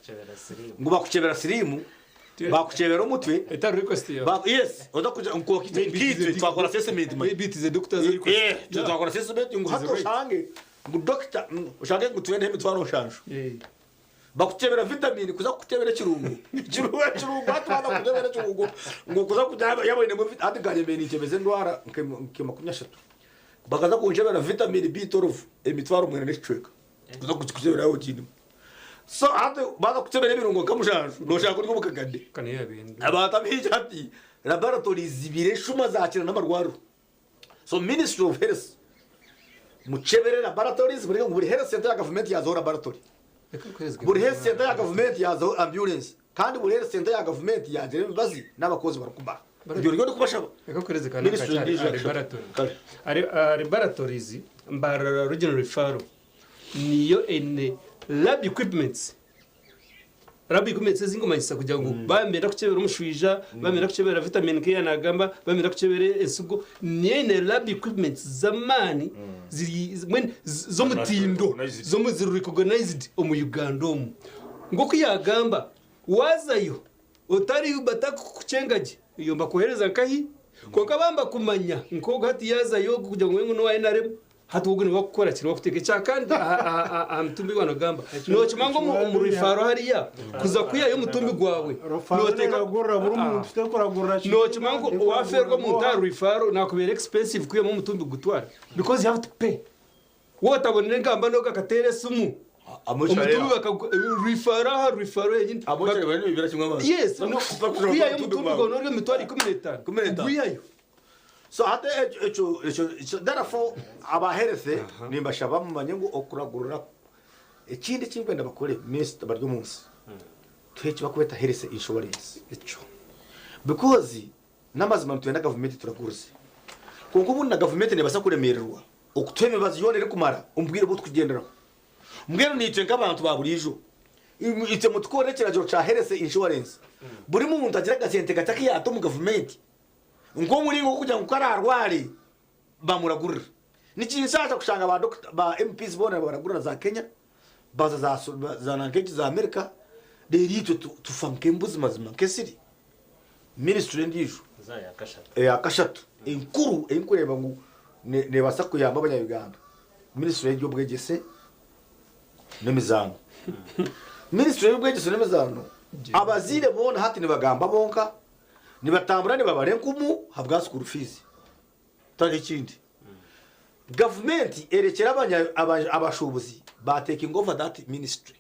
ngo bakuchebera sirimu bakuchebera umutwe etari request ya yes odakuja ngo kiti twakora assessment maybe it is a doctor's request twakora assessment ngo hato shange ngo doctor ushange ngo twende mitwaro shanjo bakuchebera vitamin kuza kutebera kirungu atwana kutebera kirungu ngo kuza kujaba yabone mu ati ganye beni chebeze ndwara nke makunyashatu bakaza kunjebera vitamin B12 emitwaro mwene neshweka kuza kuchebera aho kindi so ate baza kuchebera ibirungo kamushanju no shaka kuri kubukagade kane yabindi abata bijati laboratories zibire shuma zakira n'amarwaro so Ministry of Health muchebere laboratories buri health center ya government yazo laboratory buri health center ya government yazo ambulance kandi buri health center ya government yaje bazi n'abakozi barakuba ibyo ryo kubashaba ekakoreze kana laboratories Mbara Regional Referral niyo ene lab equipments zingomanyisa kugira ngo bamera kuchebera umushwija bamera kuchebera vitamin K yanagamba bamera kuchebera esugo niene lab equipments zamani ziri zo mutindo zo muziri recognized mu Uganda ngo kuyagamba wazayo utari bataka kucengaje iyo mbakohereza nkahi ko kabamba kumanya nko gati yazayo kugira ngo no wayenare hatugo ni wakora kiri wakuteke cyakandi amtumbi wanagamba no kimango mu rifaro hariya kuza kuyayo mutumbi gwawe no teka gora buri muntu tekora gora no kimango waferwa mu ntaru rifaro nakubera expensive kuya mu mutumbi gutwara because you have to pay wotabonere ngamba no gakatere sumu umutumbi rifaro yindi amoche bari bibira kimwe amazi yes no kuyayo mutumbi go no mitwari 15 kuyayo so hate echo therefore aba health nimba shabamu manyengo okuragurura ekindi kinkwenda bakore minister baryo munsi tweki bakweta health insurance echo because namazima mtwenda government turaguruze konko ubu na government ne basakuremererwa okutweme baziyonere kumara umbwire bo tkugenderaho mbwire nice nk'abantu baburijo ite mutkore kirajo cha health insurance buri muntu agira gasente gataki yato mu government ngo muri ngo kujya gukora arwari bamuragurira nikinshaje kushanga ba doctor ba MPs bona baragurira za Kenya baza za nangeji za America derito tufanke mbuzi mazima kesiri ministry ndijo za yakashatu inkuru inkureba ngo ne basaku yamba abanya Uganda ministry y'ubwegese nemizano ministry y'ubwegese nemizano abazire bona hati ne bagamba bonka nibatambura ni babarenkumu habwa school fees tari kindi government erekera abashubuzi ba taking over that ministry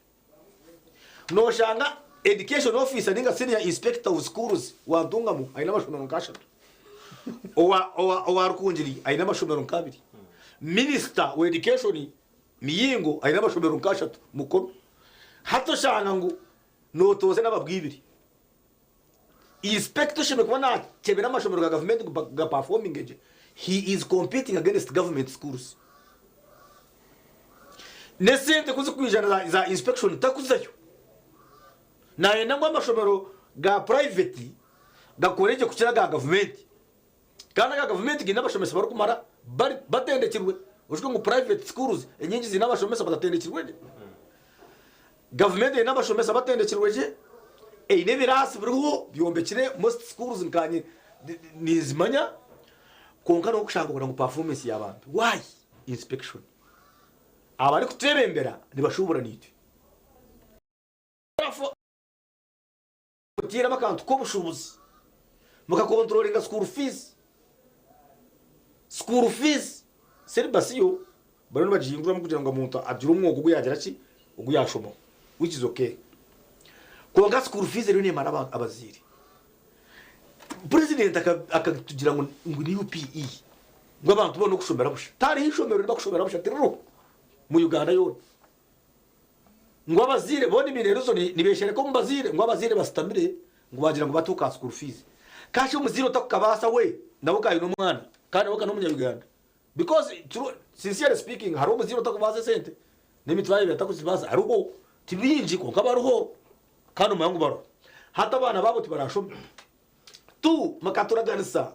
no shanga education officer ninga senior inspector of schools wantunga mu aina mashomero nkashatu owa rukunjiri aina mashomero nkabiri minister wa education miyingo aina mashomero nkashatu mukono hato shanga ngo notoze nababwibiri inspectorship kubona kebera amashomero ga government ga performing eje he is competing against government schools nesente kuzikwijana za inspection takuzayo naye nangwa amashomero ga private gakoreje kukira ga government kana ga government gina abashomesa bari kumara batendekirwe ushwe mu private schools enyingi zinabashomesa batatendekirwe government ina abashomesa batendekirwe je n'ebirasi biriho byombekire most schools nkanye nizimanya konka no kushaka kugira ngo performance y'abantu why inspection abari kutebembera nibashobora niti kutira bakantu ko bushubuzi muka controlling school fees seribasiyo bari bajingura mu kugira ngo umuntu agira umwuga uguyagira ki uguyashoma which is okay konka school fees rero nemara abaziri president akatugira ngo ni UPE ngo abantu bone kushomera busha tari hishomero bakushomera busha terero mu Uganda yo ngo abazire bone iminerezo nibeshere ko mbazire ngo abazire basitamire ngo bagira ngo batuka school fees kashi umuziro takabasa we nabo kayo n'umwana kandi waka no mu Uganda because sincerely speaking hari umuziro takubaza sente nemitwaye batakuzibaza arugo tibinji ko kabaruho kandi umangu baro hata abana babo tibarashomera tu makaturaganisa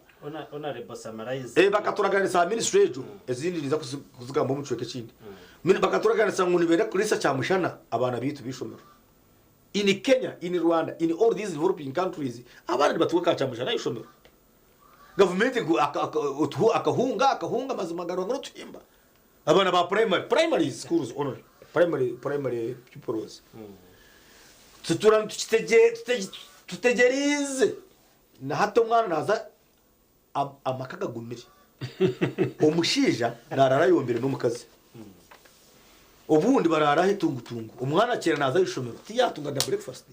ona rebo summarize bakaturaganisa administration ezindi niza kuzigamba mu cweke kindi mini bakaturaganisa ngo nibera kurisa cyamushana abana bitu bishomero in Kenya in Rwanda in all these developing countries abana batuka cyamushana ishomero government akahunga mazimagaro ngo tuyimba abana ba primary schools only primary pupils tuturana tutegerize na hato mwana naza amakaga gumiri umushija narara yombere n'umukazi ubundi barara hitungutungu umwana kera naza yishomero tiyatunga da breakfast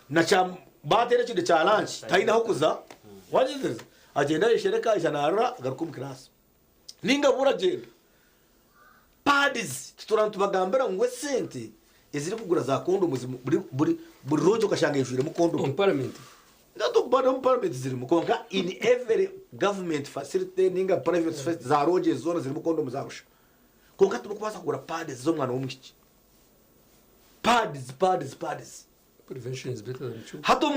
na cha batere kinde cha lunch tayina ho kuza wagize agenda yishereka ijanara garuka mu class ninga buragenda pads tuturana tubagambera ngo sente eziri kugura za kondo buri rojo kashanga yishire mu kondo parliament Nato badam parliament ziri mu konka in every government facility ninga private facility za roje zona ziri mu kondo muzabusha konka tubukubasa kugura pads zo mwana w'umwiki pads prevention is better than cure hato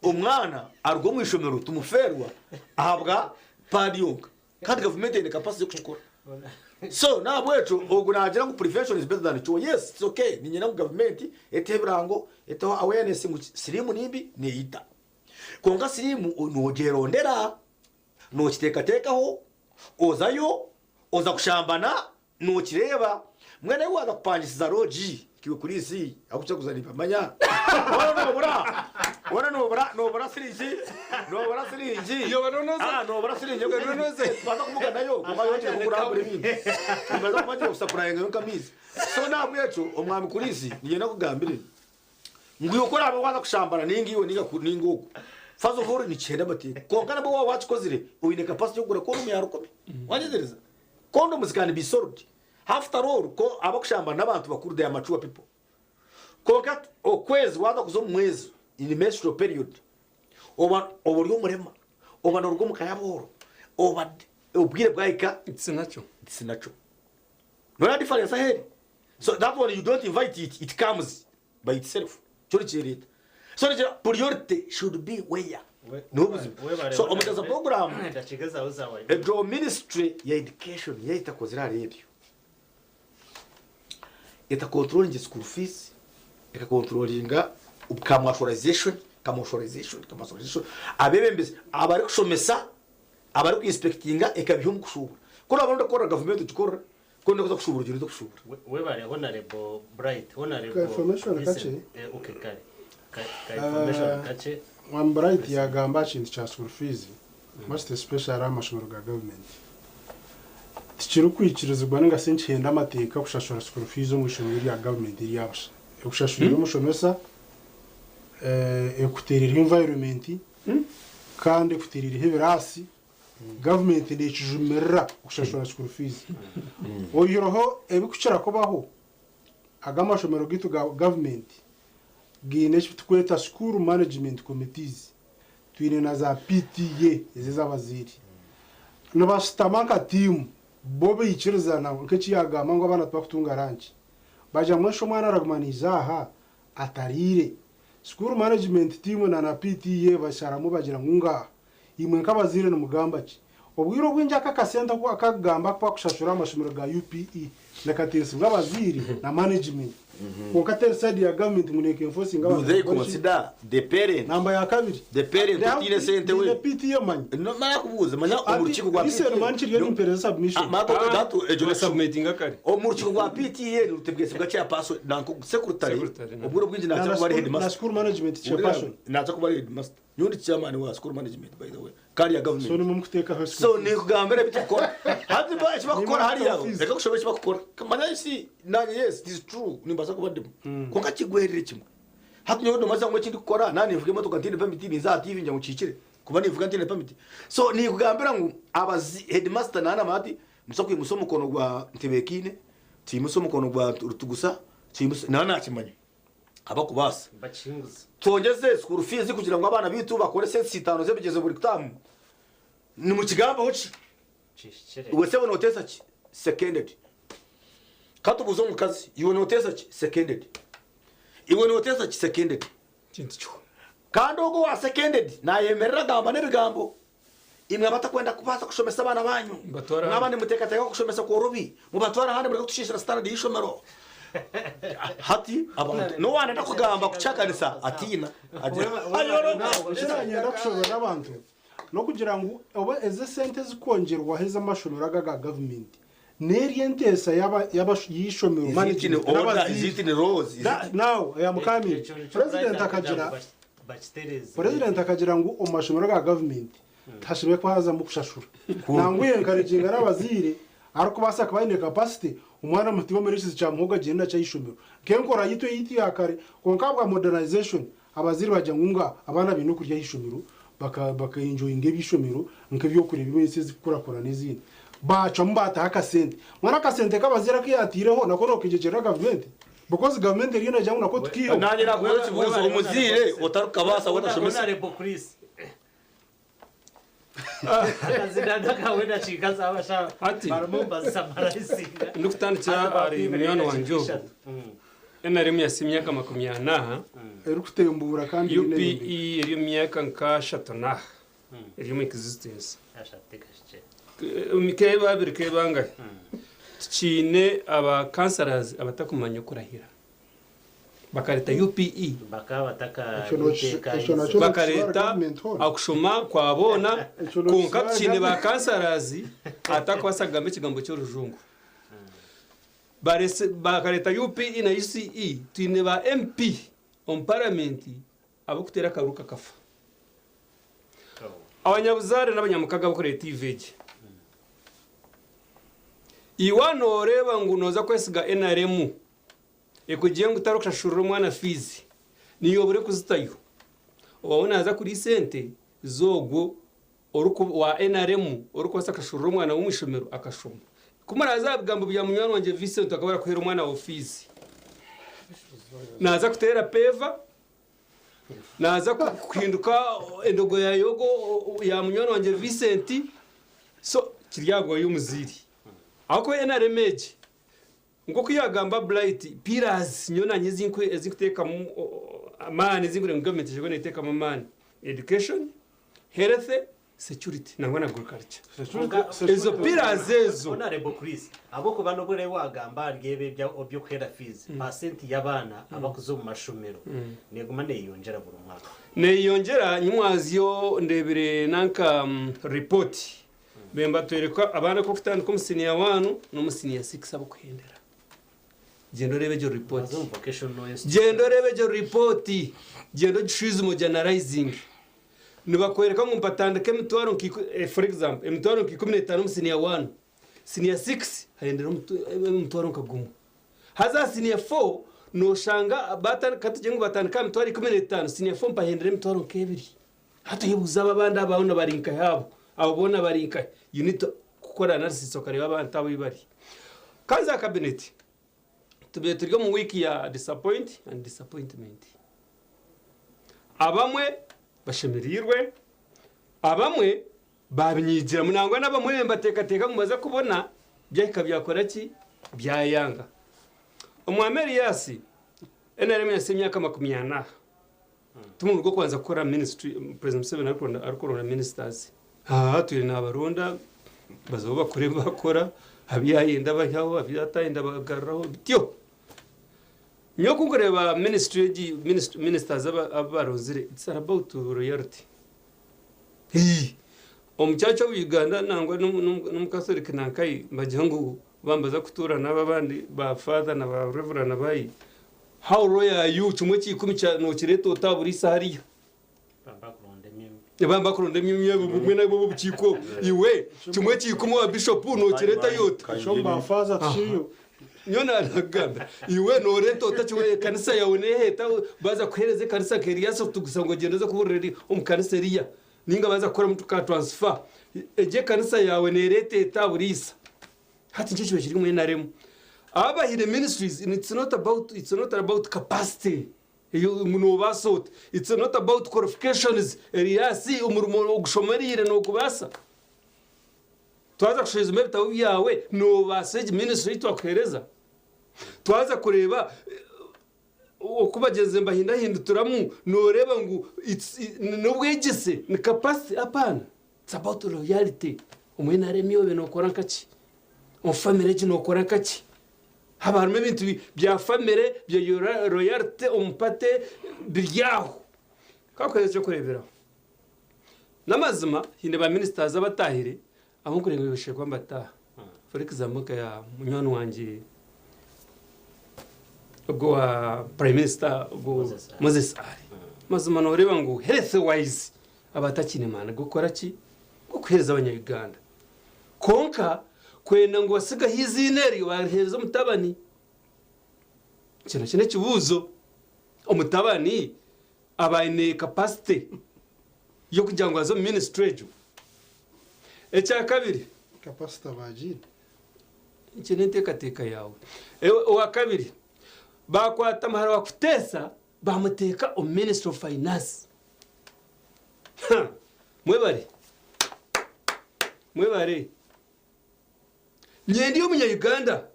umwana arwo mu ishomero tumuferwa ahabwa pad yonka kandi government ine capacity yo kuchukura so na bwecho ogunagira ngo prevention is better than cure yes it's okay ni nyina government etebrango eto awareness mu sirimu nimbi ni ita konga sirimu nogerondera no kitekatekaho ozayo oza kushambana no kireba mwene waza kupangisiza roji kiwe kuri isi akucha kuzanipa manya nobora sirinji yo banonoza nobora sirinji banonoze baza kumuga nayo kuba yote kugurambura ibindi imaze kumaje usakurayenga yo kamizi so na bwecho omwami kuri isi nigenda kugambire nguyo kora abo waza kushambana ningiwe ninguko fazo hore ni chenda bati konkana bo wachikozire uine capacity yo kugura kondo yaruko wanyezereza kondo muzikani bisordi after all ko abakushamba nabantu bakuru de amachuwa people konka okwezi waza kuzo mwezi in menstrual period oburyo murema norwo mukayaboro ubwire bwaika it's natural no difference ahead so that one you don't invite it comes by itself chori so the priority should be where no so omugaza program ndachigeza uzawa ebyo ministry ya education yaitakozira rebyo ita controlling school fees ita controllinga commercialization abebembeze abari kushomesa abari kuinspectinga ekabihum kushubura ko nabonda ko government tukora ko ndakuza kushubura ugire kushubura we bari honorable bright honorable information kache okay kare information kache one bright yagamba kintu cha school fees most especially amashuri ga government tikiru kwikirizwa nga senchenda amateka kushashura school fees mu ishuri ya government iri yabasha kushashura umushomesa ekuterera environment kandi ekuterera hebirasi government ndekijumera kushashura school fees oyiroho ebikuchira kobaho agamashomero gitu ga government gine tukweta school management committees twine na za PTA ezizabaziri nabastamaka team bobe yichirizana nkechi yagama ngo abana twakutunga ranchi baja mwesho mwana ragmanizaha atarire school management team na PTA basharamu bagira ngunga imwe nkabazire no mugamba ki obwiro bw'injaka kasenta kwa kagamba kwa kushashura amashomero ga UPE nakatesi bw'abaziri na management konka side ya government muneke enforcing do they consider the parent namba ya kabiri the parent utine sente we the PTA man no mara kubuza manya umurukiko gwa PTA ise man chiri impere submission mato datu ejo submitting akari umurukiko gwa PTA rutebwese bwa chairperson nanko secretary obwiro bwinji nacha kuba headmaster na school management chairperson nacha kuba headmaster yundi chairman wa school management by the way kari ya government so ni mumkuteka house so ni kugambira bitakora hati ba chibakora hari yaho reka kushobora chibakora manya isi nani yes it is true nimbaza kuba ndimo konka kigwerere kimwe hati nyodo maza ngo kindi gukora nani ivuge moto kantine permit niza TV njya mucicire kuba nivuga ntine permit so ni kugambira ngo abazi headmaster nana mati musakwi musomo kono gwa ntebekine ti musomo kono gwa rutugusa ti nana kimanye abakubasa bacinguza tongeze school fees kugira ngo abana bitu bakore sense 5 zebigeze buri tamu ni mu kigamba hoci cishire wese wono tesa ki seconded katubuzo mu kazi iwo no tesa ki seconded iwo no tesa ki seconded kintu cyo kandi ugo wa seconded na yemerera gamba nebigambo imwe batakwenda kupasa kushomesa abana banyu n'abandi mutekateka kushomesa ko rubi mu batwara handi muri gutushishira standard y'ishomero hati abantu no wana ndakugamba kucakanisa atina ayoro kiranyenda kushobora n'abantu no kugira ngo oba eze sente zikongerwa heza amashomero agaga government nerientesa yaba yishomero management izitine rose now ya mukami president akagira ngo omashomero ga government tashibe ko haza mu kushashura nanguye encouraging n'abazire ariko basaka bayine capacity umwana mutibo merishisi cha muhoga genda cha ishomero kenkora yitwe yiti yakare konkabwa modernization abaziri bajya ngunga abana bintu kurya ishomero baka enjoying ibishomero nk'ibyo kureba ibintu zikurakora n'izindi baca mbata hakasente mwana kasente kabazira kiyatireho nako no kigegera government because government iri najya nako tukiyo nanye nakuyo kibuzo umuzire otaruka basa wadashomesa akazidanda kawe ndashika zabasha Ati. barumba samarasinga ndukutandikira ari mwana wanje NRM yasimyaka 20 eri kutembura kandi UPE iri myaka nka 3 iri mu existence ashateka shiche umike babiri kebanga tukine aba counselors abatakumanya kurahira bakareta UPE bakabataka bakareta akushoma kwabona konka tukine ba counselors atakwasagamba ikigambo cy'urujungu barese bakareta UPE na UCE tine ba MP on parliament abo kutera karuka kafa abanyabuzare n'abanyamukaga bakoreye TVG iwano reba ngo noza kwesiga NRM ekugiye ngo utarushashurira umwana fizi niyo bure kuzitayo wabona aza kuri sente zogo oruko wa NRM oruko sakashurira umwana w'umwishomero akashoma kumara azabigambo bya munywana wanje Vincent akabara kuhera umwana wa fizi naza kutera peva naza kuhinduka endogo ya yogo ya munywana wanje Vincent so kiryago y'umuziri ako NRMG ngo kuyagamba blight pillars nyona nyizinkwe ezikuteka amani zingure government je gone iteka amani education health security nangwa na agriculture ezo pillars ezo honorable Chris aboko bano bure wagamba ryebe bya obyo kwera fees percent y'abana abakuzo mu mashomero neguma neyongera buri mwaka neyongera nyumwaziyo ndebere nanka report bemba twereka abana ko kutandika umusiniya 1 no musiniya 6 abo kuhendera gendo rebe jo report gendo rebe jo report gendo choose mo generalizing nibakwereka ngo mpatandike mutwaro for example mutwaro 15 musiniya 1 siniya 6 haendera mutwaro kagumu haza siniya 4 no shanga batana katujengo batandika mutwaro 15 siniya 4 mpahendera mutwaro kebiri hata yibuza abandi abahona barinka yabo abona barinka you need to gukora analysis okareba abantu abo bari kaza cabinet tubye turigo mu wiki ya disappointment abamwe bashemirirwe abamwe babinyigira munangwa n'abamwe mbateka mumaze kubona byahika byakora ki byayanga umwameri yasi NRM yasemyaka 20 tumurugo kwanza gukora ministry president 7 ariko na ministers turi n'abaronda bazo bakore bakora abiyayenda bahaho abiyatayenda bagarraho bityo nyo kureba ministers abarozire it's about royalty omuchacho w'Uganda nangwa n'umukatolika nankai bajangu bambaza kutura n'abandi ba father na ba reverend nabayi how royal are you chumwe chikumi cha no chireto otaburisa hariya bamba kuronde mimye bumwe na bo buchiko iwe chumwe chikumi wa bishop no chireta yote shomba father tshiyo nyona nagamba iwe no reto otachiwe kanisa yawe neheta baza kuhereze kanisa keriyaso tugusango gendoza kubureri umukanisa riya ninga baza kora mtu ka transfer eje kanisa yawe nerete etaburisa hati nje kiri mu NRM abahire ministries it's not about capacity you muno basot it's not about qualifications eriasi umurimo gushomerire no kubasa twaza kushiza mebita yawe no baseje ministry twakwereza twaza kureba okubagenze mbahindahinduturamu noreba ngo nubwegese ni capacity apana it's about loyalty umwena remiyo beno kora kachi family kino kora kachi habarme bintu bya family bya royalty umpate biryaho kakweze cyo kurebera namazima hinde ba ministers abatahire aho kurenga yoshe kwamba ta for example ya munywana wanje go prime minister go Moses Ali mazima noreba ngo health wise abatakine mana gukora ki gukweza abanyayuganda konka kwenda ngo basiga hizineri bahereza mutabani kino kibuzo umutabani abaine capacity yo kugira ngo azo ministry echa kabiri capacity abajini ikene teka yawe wa kabiri bakwata mahara wakutesa bamuteka o minister of finance mwebare nyendi yo munya Uganda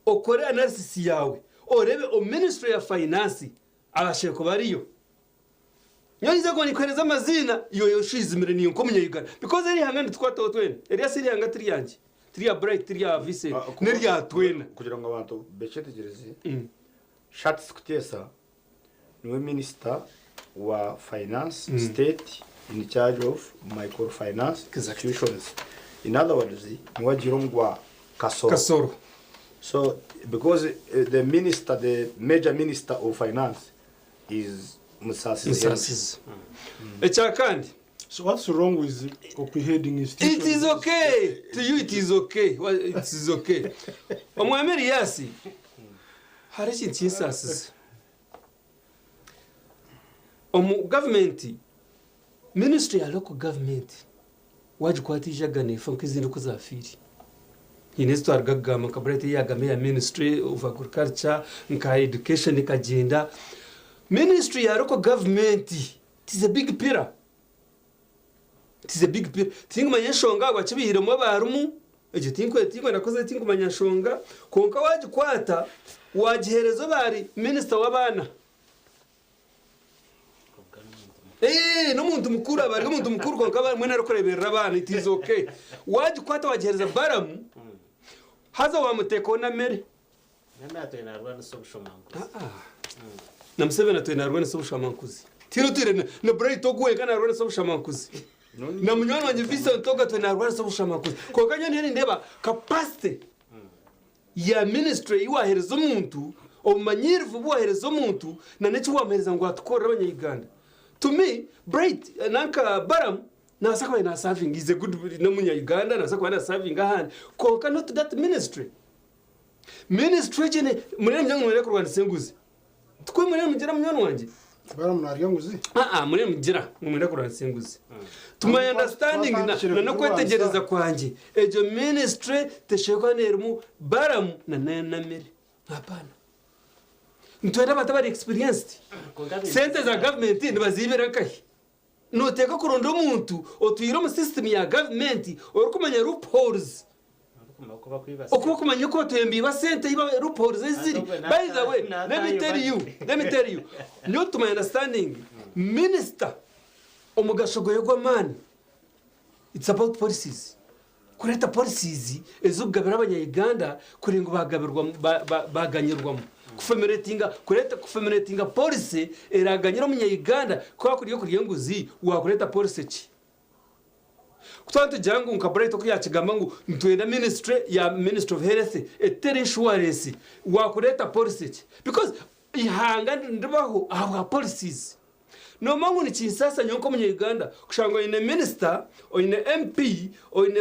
okore analysis yawe orebe o ministry of finance abasheko bariyo nyoniza ko nikwereza amazina iyo yoshizimire niyo ko munya Uganda because eri hangana twataho twene eri asiri hanga tiri yanje tiri ya bright tiri ya vise neri ya twena kugira ngo abantu bechetegereze Shats Kutesa niwe minister wa finance state in charge of microfinance institutions. In other words, niwe Jirongwa Kasoro. So because the major minister of finance is Musasi. Echakandi. So what's wrong with heading institution? It is okay. To you it is okay. Well, it is okay. Omwameri yasi. Harishi nsasisi. Government ministry ya local government waje kwatija gane fonkizindu kuzafiri. Inesto argagama kabrete ya game ya ministry of agriculture nka education ikagenda. Ministry ya local government it is a big pillar. It is a big pillar. Tinga manyashonga gwachibihire mu barumu eje tinko nakoze tingo manyashonga konka waje kwata wajiherezo bari minister w'abana n'umuntu mukuru abari umuntu mukuru konka bari mwene akoreberera abana it is okay waje kwata wajihereza baramu haza wamuteko na mere namato inarwana sobushomankuzi namusebena to inarwana sobushomankuzi tiro na bright ogwe kana narwana sobushomankuzi na munywana wanje visa ntoga to inarwana sobushomankuzi konka nyene ndeba capacity ya ministry iwahereza umuntu omanyirivu bwahereza umuntu na nechi wamereza ngo atukora abanyayuganda to me bright nanka baram nasakwa na serving is a good no munyayuganda nasakwa na serving ahandi konka not that ministry jene murere mjangu mwere kurwanda senguzi tukwe murere mujira munywana wanje baram nariya nguzi murere mujira mwere kurwanda senguzi to my understanding na kwetegereza kwanje ejo ministry teshekwa nermu baram na mere hapana ntwera batabari experienced center za government nibazibera kai noteka kuronda umuntu otwira mu system ya government orukumanya loopholes okubakumanya ko tuyembi ba center iba loopholes ziri by the way let me tell you not to my understanding minister omugashogo yegwa man it's about policies kureta policies ezugabira abanya-Uganda kuringo bagabirwa baganyirwamo kufemeratinga policy eraganyira umunya-Uganda kwa kuriyo nguzi wakureta policy ki kutwantu jangu nkabrayito kuyakigamba ngo ntwenda ministry of health etere insurance wakureta policy ki because ihanga ndibaho aba policies no mangu ni chinsasa nyonko munya-Uganda kushango ine minister o ine MP o ine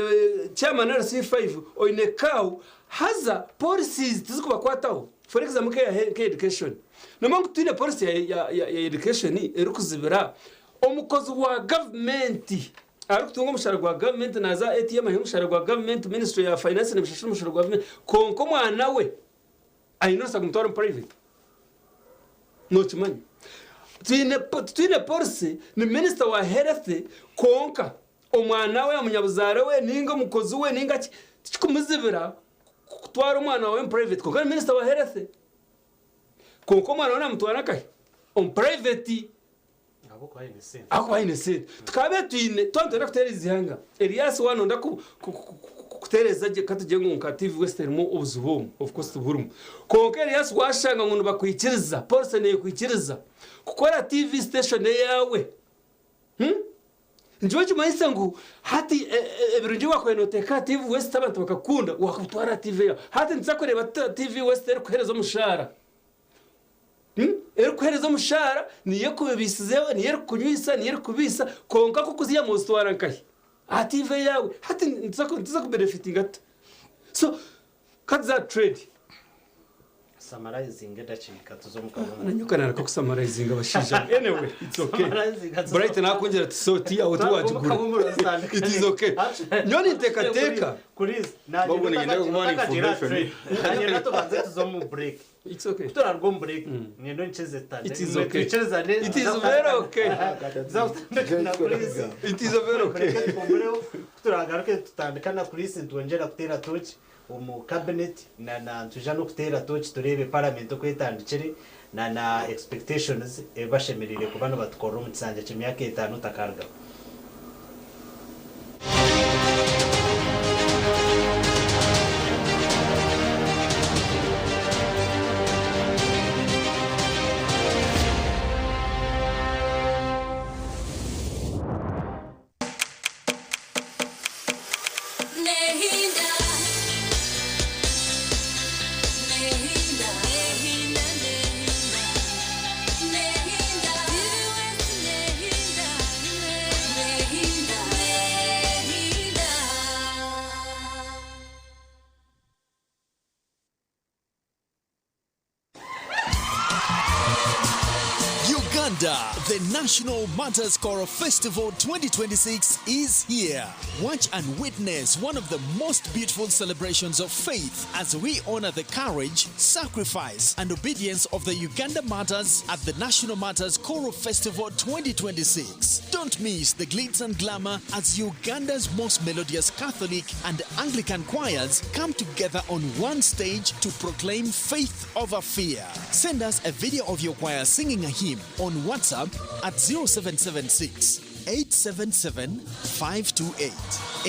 chairman RC5 o ine cow haza policies tizikubakwataho for example ke education no mangu tine policy ya education erukuzibira omukozi wa government arukutunga mushara gwa government naza ATM y'umushara gwa government ministry ya finance na bishashu mushara gwa government konko mwana we ayinosa kumutwara private no chimanyi twine policy ni minister wa health konka omwana we umunyabuzare we ninga mukozi we ninga kikumuzibira kutwara umwana we private konka minister wa health konko mwana we namutwara kai on private ako haine sente tukabe twantera kutereza ihanga Elias wano kutereza je katujengo nka TV Western mo obuzubomu of course tuburumu konke Elias washanga ngo bakwikiriza police ne kwikiriza kukora TV station yawe njoje mayisa ngo hati ebirungi wakwenoteeka TV West abantu bakakunda wakutwara TV hati nzakoreba TV West kuhereza umushara kuhereza umushara niyo kubisizeho niyo kunyisa niyo kubisa konka ko kuziya mu stwara nkahi TV yawe hati nza ku benefiting ata so cut that trade summarizing ndachika tuzomukabona nanyukana ko summarizing abashija anyway it's okay bright nakongera tsoti aho tuwajugura it is okay nyoni tekateka kuri babu ni ngende kumani information hanyuma tubanze tuzomu break it's okay turarwo break ngendo ncheze tande it is okay ncheze it is very okay it is very okay turagaruke tutandikana kuri sintwongera kutera touch umu cabinet na tuja no kutera touch turebe parliament ko itandikire na expectations ebashemerere ku bano batukora mu tsanja cy'imyaka 5 takarga The National Matters Choral Festival 2026 is here. Watch and witness one of the most beautiful celebrations of faith as we honor the courage, sacrifice, and obedience of the Uganda Martyrs at the National Matters Choral Festival 2026. Don't miss the glitz and glamour as Uganda's most melodious Catholic and Anglican choirs come together on one stage to proclaim faith over fear. Send us a video of your choir singing a hymn on WhatsApp at 0776 877 528.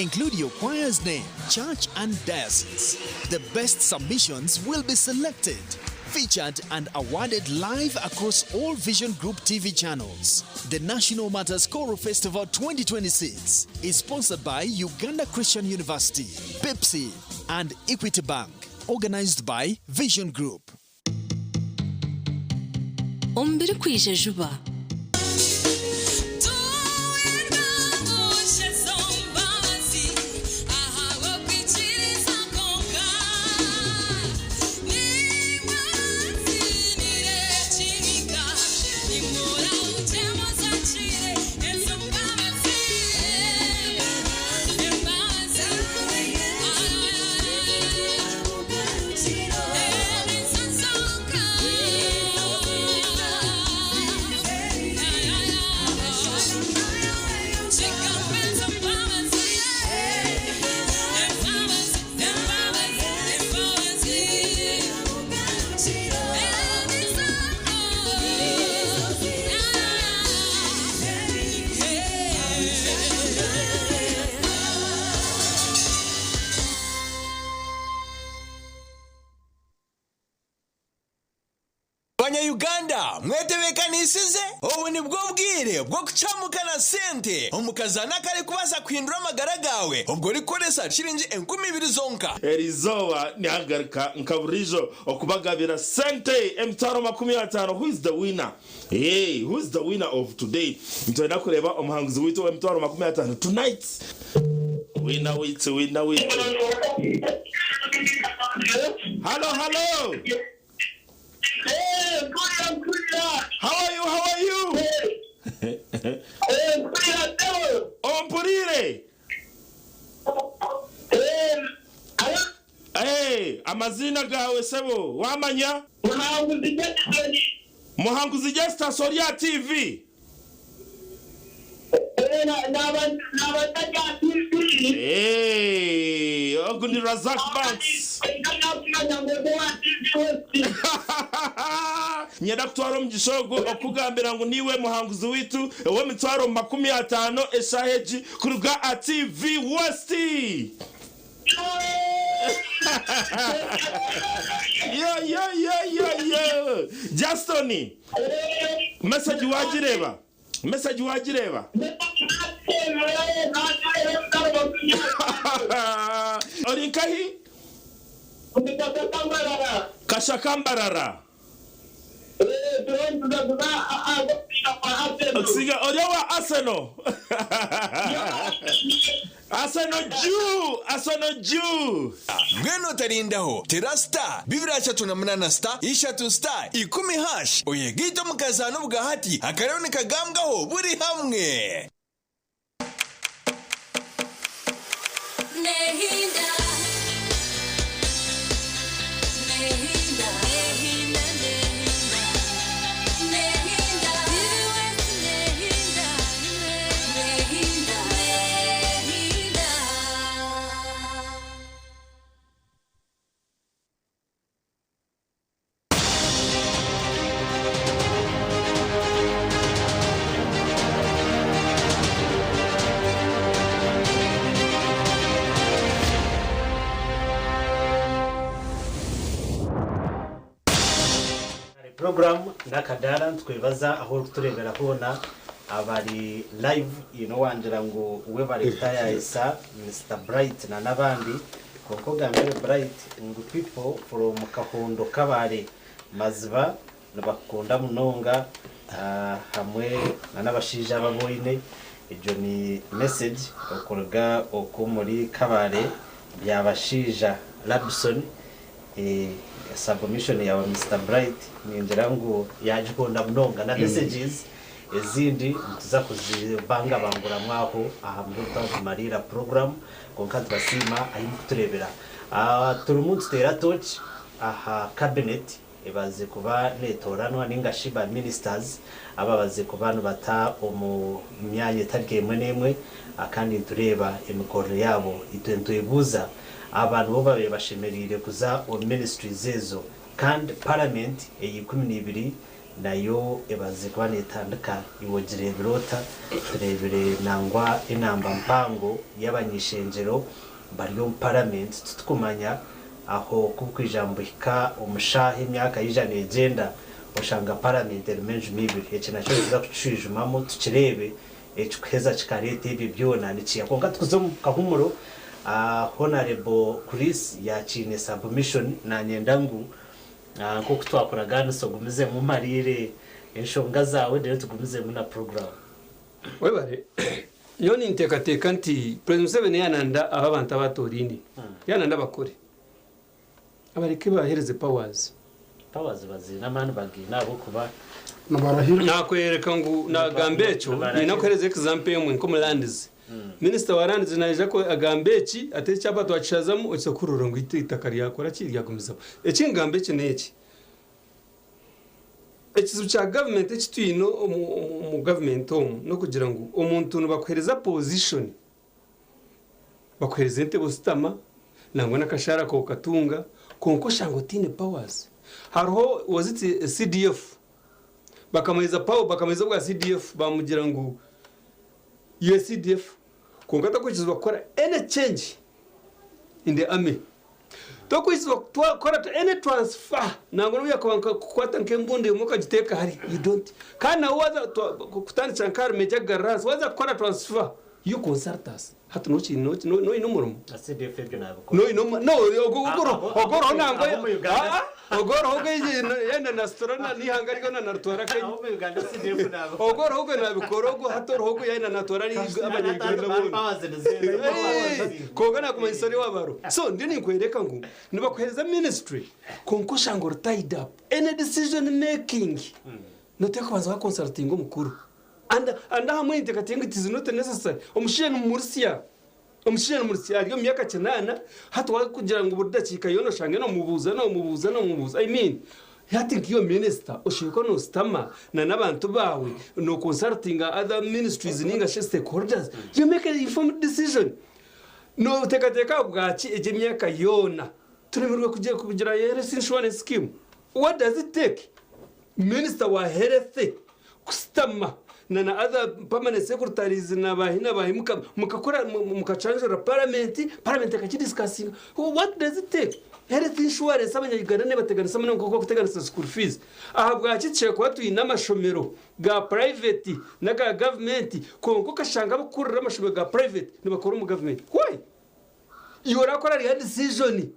Include your choir's name, church, and diocese. The best submissions will be selected, featured, and awarded live across all Vision Group TV channels. The National Matters Choral Festival 2026 is sponsored by Uganda Christian University, Pepsi, and Equity Bank. Organized by Vision Group. Ombere kwijejuba mwetebekanisize ubu ni bwo bwire bwo kucamukana sente omukazana kare kubaza kwindura amagara gawe ubwo rikoresa shiringi 20,000 zonka Erizoa nihagarika nkaburijo okubagabira sente emitwaro 50. Who is the winner? Hey, who is the winner of today? Ntwenda kureba omuhanguzi witu w'emitwaro 50 tonight. Winner. Hello. Hey, How are you? Ompurire. Hey, amazina gawe sebo wamanya? Muhanguzi Jesta Soria TV. Hey, Ogundi Razak Banks. Nyeda kutwaro mjishogo okugambira ngo niwe muhanguzi witu we mitwaro 50 eshaheji kuruga a TV West. Yo. Justoni. Message wajireba. Orinkahi? Kashakambarara. Siga orewa Arsenal. Arsenal Jew. Ngweno tarindaho terasta bibira chatu na mnana star ishatu star 10 hash oyegito mukazano bugahati akaroni kagambwaho buri hamwe. program nakadara twibaza aho turebera hona abari live wangira ngo we bari tayisa Mr Bright na nabandi koko gambere Bright ngo people from Kahondo kabare maziba nabakunda munonga hamwe n'abashija baboyine ejo ni message okoroga okumuri kabare byabashija Labson submission ya Mr Bright ninjira ngo yaje konda munonga na messages ezindi tuza kuzibanga bangura mwaho aha muri Marira program konka twasima ayi kuturebera turumunsi tera touch aha cabinet ebaze kuba netoranwa ningashiba ministers ababaze kubana bata omu myanya tarike emwe akandi tureba emikoro yabo itwentuebuza abantu bo babe bashemerire kuza o ministry zezo kandi parliament eyi 12 nayo ebaze kuba netandika iwogire birota turebere nangwa inamba mpango y'abanyishenjero bari mu parliament tutukumanya aho kubwijambo hika umushahe imyaka y'ijana egenda ushanga parliament element mibiri ekina cyo kiza kucijumamo tukirebe ekukeza kikarete ibi byona niciya konka tukuzo mu kahumuro honorable Chris yachine submission na nyendangu ko kutwakora nisogumize mu Marire enshonga zawe rero tugumize mu na program webare yoni intekateka nti President 7 yananda abantu abatorindi yananda bakore abareke bahereze powers bazina mani bagina abo kuba nakwereka ngo nagambecho ni nakohereze example yemwe nko mulandizi Minister warandize naje ko agambechi atece abato acazamo osakurura ngo itakari yakora kirya gumiza ekingambechi neki ekizu cha government ekitwino mu government no kugira ngo umuntu nubakwereza position bakwereza ente bostama nangwa nakashara ko katunga konko shango tine powers harho waziti CDF bakameza power bakameza bwa CDF bamugira ngo USCDF kongata ko kizwa gukora any change in the army tokwizwa twakora any transfer nango nuya kwata nkembunde umuka giteka hari you don't kana waza kutandika nkari meja garage waza kora transfer you consult us hatu no inumurumo CDF byo nabo ogoro nango ogoro hogo yenda na strona ni hangariko na nartwara ke aho mu Uganda CDF nabo ogoro hogo nabikorogo hatoro hogo yenda natwara ni abanyagirira koga na kumanisari wabaro so ndini kwereka ngo nibakohereza ministry konkosha ngo tied up any decision making noteka baza consulting omukuru and hamwe intekatinga it is not necessary omushiyano mursiya ariyo myaka 9 hatwa kugira ngo budakika yono shange no mubuza I mean I think your minister oshiko no stama na nabantu bawe no consulting other ministries ninga stakeholders you make an informed decision no tekateka bwaci eje myaka yona turemerwe kugira health insurance scheme what does it take minister wa health kustama na other permanent secretaries na bahi mukakora mukachanjura parliament akidiscussing what does it take health insurance abanyagana ne bateganisa mane ko kuteganisa school fees ahabwa kice kwa tuyina amashomero ga private na ga government konko kashanga bakurira amashomero ga private ne bakora mu government why yora kora ya decision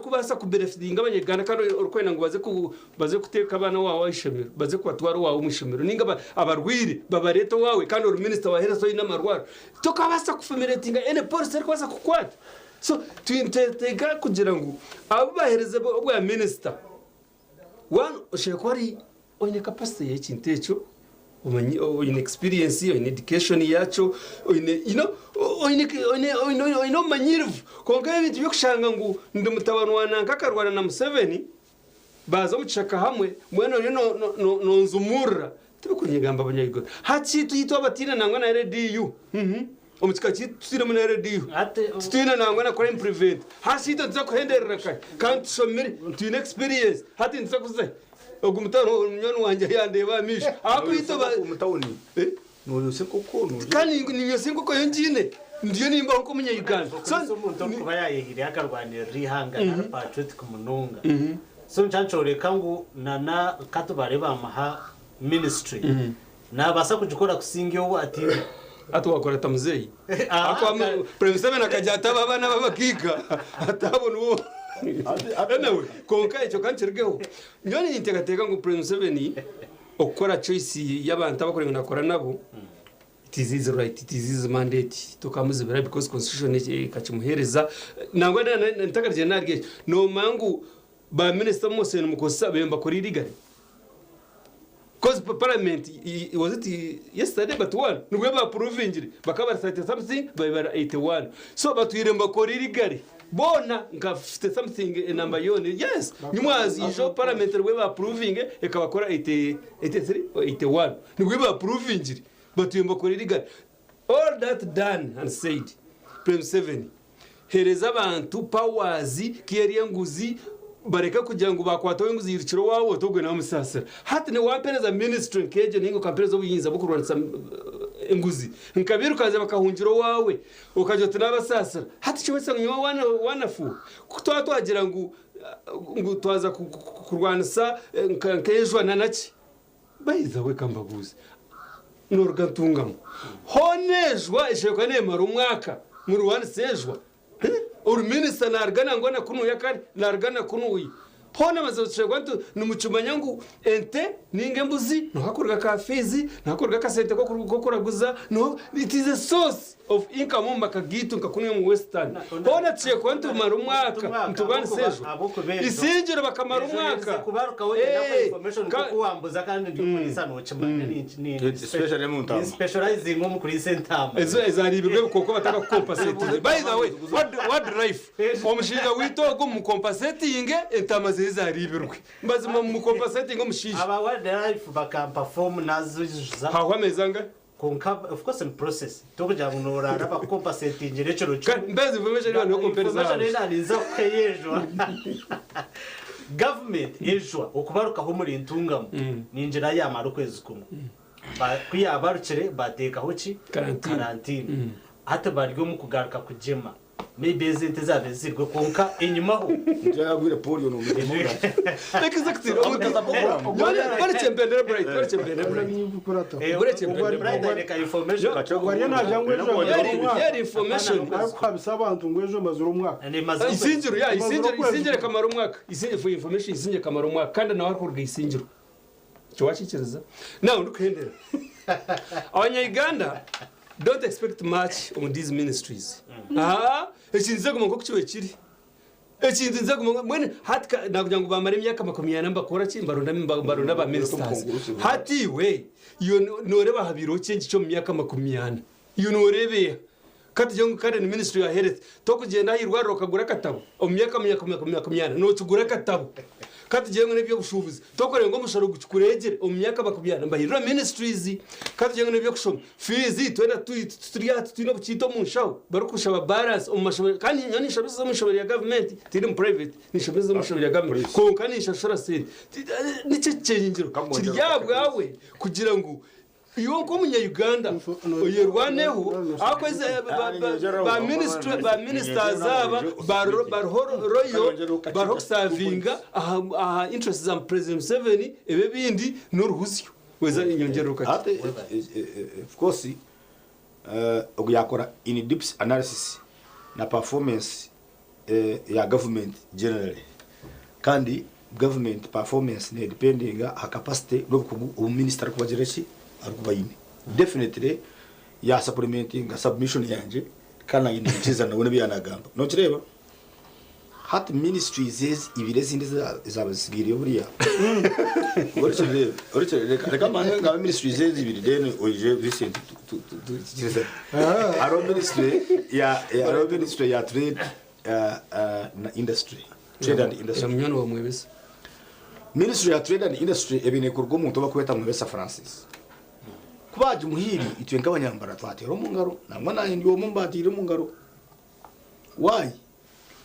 kubasa kubenefitinga abanyagana kandi urukwenda ngo baze kuteka abana wawe ishemero baze kwatwara wawe umishemero ninga abarwiri babareto wawe kandi uri minister wa health n'amarwaro tukabasa kufumiratinga ene police kwasa kukwata so twintega kugira ngo abo bahereze bwa minister one shekwari onye capacity y'kintecho in experience in education yacho manyirivu konga ibintu byo kushanga ngo ndi mutabano wananka karwana na Museveni baza mucaka hamwe mwene no nzumura tukunyegamba abanyayigo haci tuyitwa batina nangwa na RDU omutsika kitira mu RDU tutina nangwa na crime prevent hasi nza kuhenderera kai kandi someri tu experience hati nza kuze ogumutano umunyono wanje yandeba misho akwito ba umutawuni no koko no kandi ni yose koko yongine ndiyo nimba nko munya Uganda so umuntu kuba yayihiri akarwanira rihanga na Patrick Kumununga so nchanchoreka ngo nana katubare bamaha ministry nabasa kujikora kusingiyo ati wakora tamuzeyi akwa president akajata babana babakiga atabona uwo nawe konka icyo kancergeho nyoni integateka ngo president okora choice y'abantu abakorenga nakora nabo it is his right, it is his mandate tukamuzibera because constitution ikachimuhereza nangwa ntakarije narge no mangu ba minister mose mukosa bemba kuri rigari cause parliament was it yesterday but one nubwo ba proving bakaba something by 81 so batwiremba kuri rigari bona ngafite something number yone yes nyumwazi ijo parliamentary we ba proving ekabakora 83 or 81 nubwo ba proving batuyemba kuri rigari all that done and said prem 7 hereza abantu powers kiyeriye nguzi bareka kugira ngo bakwatawe nguzi yirikiro wawo togwe na musasira hati ne wampereza ministry keje ningo kampereza ubuyinza bukurwanisa nguzi nkabirukaze bakahungiro wawe ukajota n'abasasira hati cyo wese nyuma wanafu kutwagira ngo twaza kurwanisa nkejwa nanaki bayiza we kambaguzi norgantungamo honejwa ishekwa nemara umwaka mu Rwanda sejwa uri minister nargana ngona kunu yakari nargana kunuyi hona mazochegwa ntu numucumanya ngo ente ningembuzi no hakorga ka fizi nakorga ka sente ko koraguza no it is a source of income makagitu nkakunye mu western hona chekwa ntu mara umwaka ntubani sejwa isinjira bakamara umwaka kubaruka wenda kwa information ko kuambuza kandi ndumurisa no chimanya ni especially mu ntama specializing mu kuri sentama ezari bibwe koko bataka compensate by the way what life omushinga wito go mu compensating entama zizaribirwe mbazi mu compensating omushinga aba what life baka perform nazo za hawa mezanga konka of course in process tokuja munora ba compensating recero mbezi information no comparison nza kweyejwa government ejwa okubaruka ho muri ntungamo ninjira yamara kwezi kumwe kwiyabarukire bateka hoki karantine hata baryo mu kugaruka kujema maybe izindi zabe zirwe konka inyuma ho nje yagwire polio no muri exactly bari chembendera bright bari chembendera bright reka information wariya najangwe ejo yari information kwabisa abantu ngo ejo mazuru umwaka ni mazuru isingiro isingiro kamaro umwaka isingiro information isingiro kamaro umwaka kandi nawe akorwa isingiro cyo washikiriza nawe ndukhendera Abanya-Uganda don't expect much on these ministries. Ekinze kumongo kuchiwe kiri. Ekinze kumongo mwene hatka nakugira ngo bamara imyaka 20 bakora ki baronda ba ministers. Hati we yo noreba habiro cyengi cyo mu myaka 20. Yo norebe kati jongo kare ni ministry ya health to kugenda hirwa rokagura katabo mu myaka 20 no tugura katabo. Kati jengo nebyo bushubuzi tokore ngo musharo gukuregere mu myaka 20 mbahirira ministries kati jengo nebyo kushoma fees twenda tuino buchito mu nshaho barukushaba balance mu mashobora kandi nyoni shabizo mu shobora ya government tiri mu private ni shabizo mu shobora ya government ko kandi shashora seri ni cyenyingiro kiryabwawe kugira ngo iyo ko munya-Uganda oyerwaneho akoze ba ministers aba baro savinga interests za President Museveni ebe bindi n'uruhusyo weza inyongero kati of course oguyakora in deep analysis na performance ya government generally kandi government performance ne depending ha capacity no ku minister ku bajereshi arkubayini definitely ya supplementing submission yanje kana yinikiza nabone byanagamba no kireba hat ministries is ibirezindi zabasibiri buriya orichere reka manga ministries is ibiri den oje Vincent tu aro ministry ya trade na industry trade and industry mnyano wa mwebesa ministry ya trade and industry ebine kurgo muntu bakweta mwebesa Francis kubaje muhiri itwenga abanyambara twatero mu ngaro namwe naye ndi wo mumbatire mu ngaro why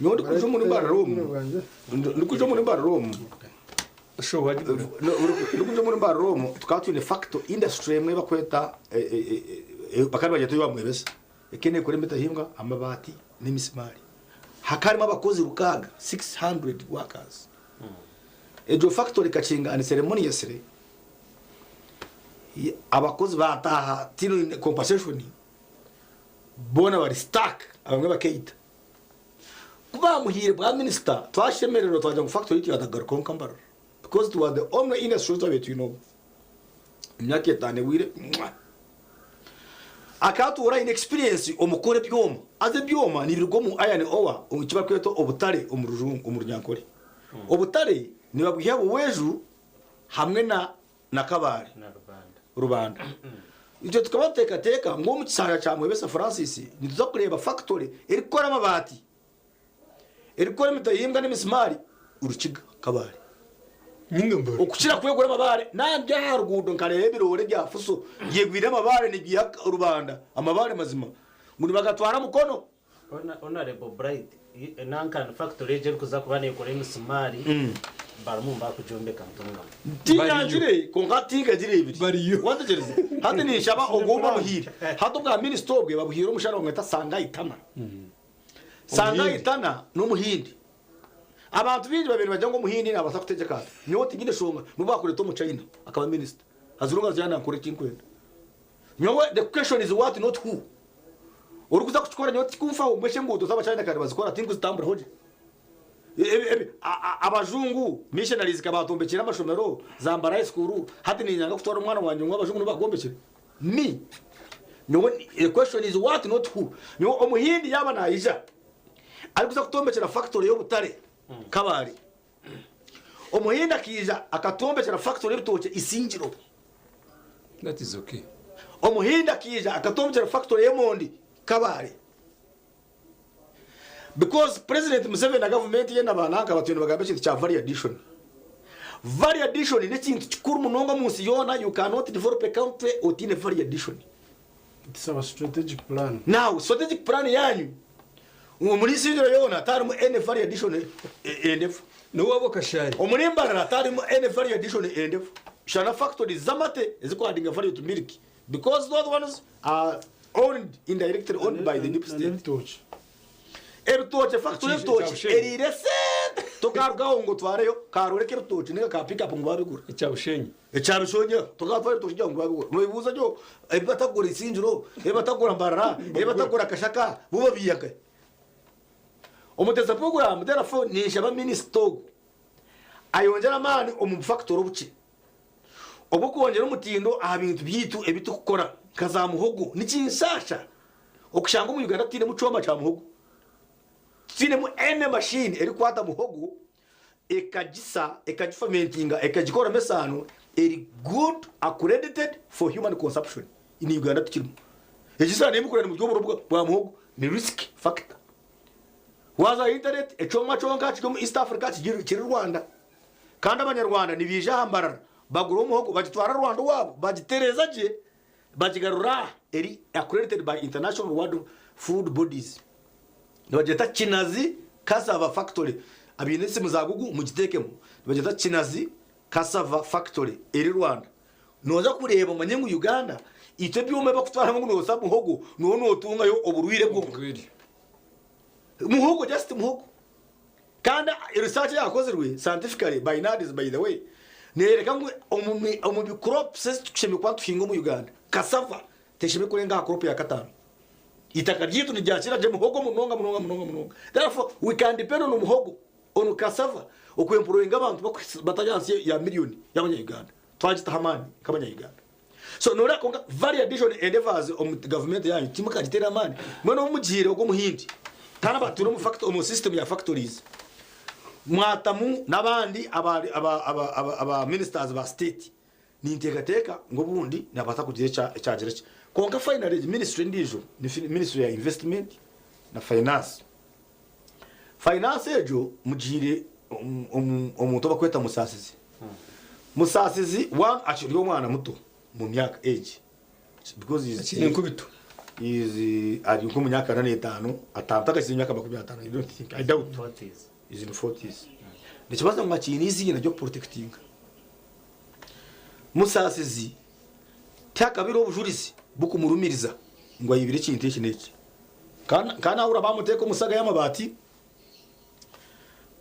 nyondi kujo muri baromu ndikujo muri baromu show wadi ndikujo muri baromu tukatwine factor industry mwe bakweta bakari baje tuyo bamwebesa ekene kuri metahimbwa amabati n'imismari hakarimo abakozi rukaga 600 workers ejo factory kacinga ani ceremony yesere abakozi bataha tino compensation bona bari stack abamwe bakeita kuba muhire bwa minister twashemerero twaje mu factory yatagaruka konkambara because it was the only industry that you know imyaka etane wire akatura in experience omukore byoma aze byoma ni birgo mu iron ore umukiba kweto obutare umurunyankore obutare ni babwiye weju hamwe na kabare rubanda icyo tukabateka ngo mu kisanga cya mwebesa Francis nituza kureba factory erikora amabati erikora mitayimbwa n'imismari urukiga kabare nyingamba ukukira kwegura amabare nanje harugudo nkarebe birore bya fuso yegwira amabare ni giha rubanda amabare mazima muri bagatwara mukono honorable bright nankan factory je kuza kubane kore imismari barumumba kujombeka mtunga tinyanjire kongatinga jire ibiri bariyo wandegereze hande ni shaba ogomba muhira hado bwa minister bwe babuhira umushara ngeta sanga itana sanga itana no muhindi abantu bindi babiri bajya ngo muhindi nabasa kutegeka niyo tigine shonga nubakure to mu China akaba minister azurunga zana kore kinkwenda nyowe the question is what not who urukuza kuchukora nyowe tikumfa umweshe ngudo zaba China kandi bazikora tingu zitambura hoje abajungu missionaries kabatombekira amashomero zambara high school hati ni nyanga kutora umwana wanje ngo abajungu bagombekira me no the question is what not who no omuhindi yaba naija alikuza kutombekira factory yo butare kabari omuhindi akija akatombekira factory y'ibitoke isingiro that is okay omuhindi akija akatombekira factory y'emondi kabari because President Museveni na government yenda bananga batwene bagambe kintu cha value addition ni kintu kikuru munonga munsi yona you cannot develop a country without a value addition. It's our strategic plan. Now strategic plan yanyu muri sindiro yona tari mu any value addition endef no wabo kashari omulimbara tari mu any value addition endef shana factory zamate eziko adinga value to milk because those ones are owned indirectly owned by the deep state. erutoke factory Ikishi erutoke cyabushenye. erire sente tukargaho ngo twareyo karureke erutoke nika ka pick up ngo babigura icyabushenye ecyabishonye tugatwara tushya ngo babigura no bibuza cyo ebatagura isinjiro ebatagura mbarara ebatagura kashaka buba biyaga umuteza program therefore ni shaba minister ayongera mani umu factor obuki obukongera umutindo aha bintu byitu ebitu gukora kazamuhogo nikinshasha okushanga mu Uganda tine mu choma cha muhogo tine mu ene machine eri kwata muhogo ekagifermentinga ekagikora mesano eri good accredited for human consumption in Uganda tukirimo egisana nemukorera mu byo bwa muhogo ni risk factor waza internet echoma chonga cyo mu East Africa kiri Rwanda kandi abanyarwanda nibije hambarara bagura umuhogo bagitwara Rwanda wabo bagitereza je bajigarura eri accredited by international world food bodies nibageta Kinazi Cassava Factory abinese muzagugu mugitekemo nibageta Kinazi Cassava Factory eri Rwanda noza kureba manyengu Uganda ite byume bakutwara ngo noza muhogo none otungayo oburwire bwo muhogo just muhogo kandi research yakozerwe scientifically by NADS by the way nereka ngo omu crops tushime kwa tuhinga mu Uganda cassava teshime kurenga crop ya katano itaka ryitu ni ryakira je muhogo munonga therefore we can depend on muhogo on cassava okwemporoinga abantu batajansi ya million y'abanya Uganda twagita hamani kabanya Uganda so nora konga very additional endeavors on government yanyu timuka gitera amani mwana umugire ugo muhindi kana baturo mu factory mu system ya factories mwatamu nabandi aba ministers ba state ni intekateka ngo bundi nabata kugira cyagere cyo konka finally ministry ndijo ni ministry ya investment na finance ejo mugire umuntu bakweta musasizi one actually umwana muto mu myaka age because is inkubito ari nko mu myaka 45 atantaka imyaka 25 I don't think I doubt 40s is in 40s nikibaza ngo akinizi nacyo protecting musasizi takabiro ubujurisi bukumurumiriza ngo ayibire kintu iki kana ura bamuteka umusaga y'amabati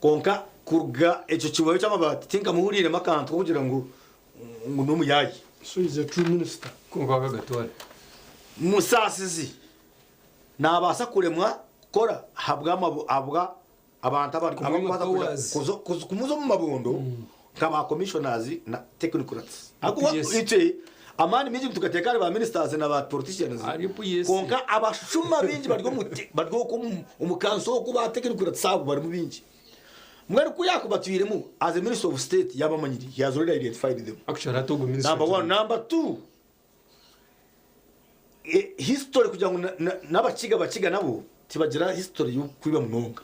konka kurga ejo kibayo cy'amabati tinka muhurire makantu kugira ngo numuyayi so is a true minister kumva gagatwara musasizi nabasa kuremwa kora habwa abantu abari kumuzo mu mabondo nkaba commissioners na technocrats akuba ite amani miji tukatekana ba ministers na ba politicians konka abashuma bingi baryo ko umukanso ko ba technocrats sabo bari mu bingi mwari kuyakubatwiremo as a minister of state yabamanyiri he has already identified them actually atogo minister number 1 number 2 history kugira ngo n'abakiga nabo tibagira history yo kwiba munonga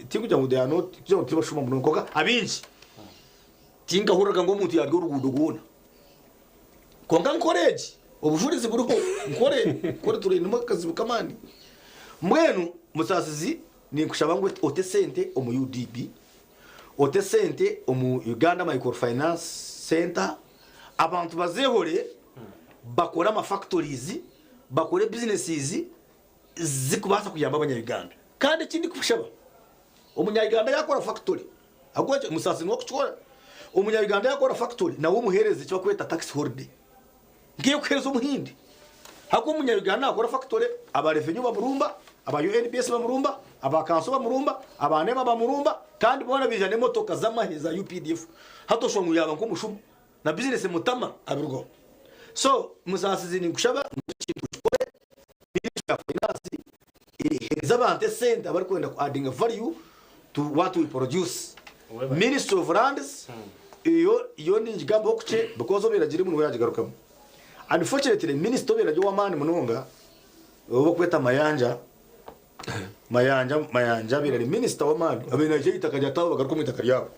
tikugira ngo they are not kugira ngo tibashuma munonga abinji tinga huraga ngo umuntu yaryo urugudo gubona konga nkoreje ubujurizi buriho nkore turinde mu kazi bukamani mwenu musasizi ni kushaba ngo otesente omu UDB otesente omu Uganda Microfinance Center abantu bazehore bakora ama factories bakore businesses zikubasa kuyamba abanya Uganda kandi kindi kushaba umunya Uganda yakora factory agwaje musasizi ngo kuchora umunya Uganda yakora factory nawo muhereze cyo kweta tax holiday ngiye kuhereza umuhindi hako umunya Uganda akora factory aba revenue bamurumba aba UNPS bamurumba aba kanso bamurumba abanema bamurumba kandi bona bijane motoka z'amaheza UPDF hato shwa muyaba nko mushumu na business mutama abirgo so musasizi ni kushaba kintu chikore ya finance iheza bante center bari kwenda ku adding value to what we produce Ministry of Lands iyo ni ngigambo kuce because oberagira umuntu yajigarukamo unfortunately minister oberaje wa mani munonga obo kweta mayanja birari minister wa mani abena je itakajya tawo bagaruko mwitaka ryabo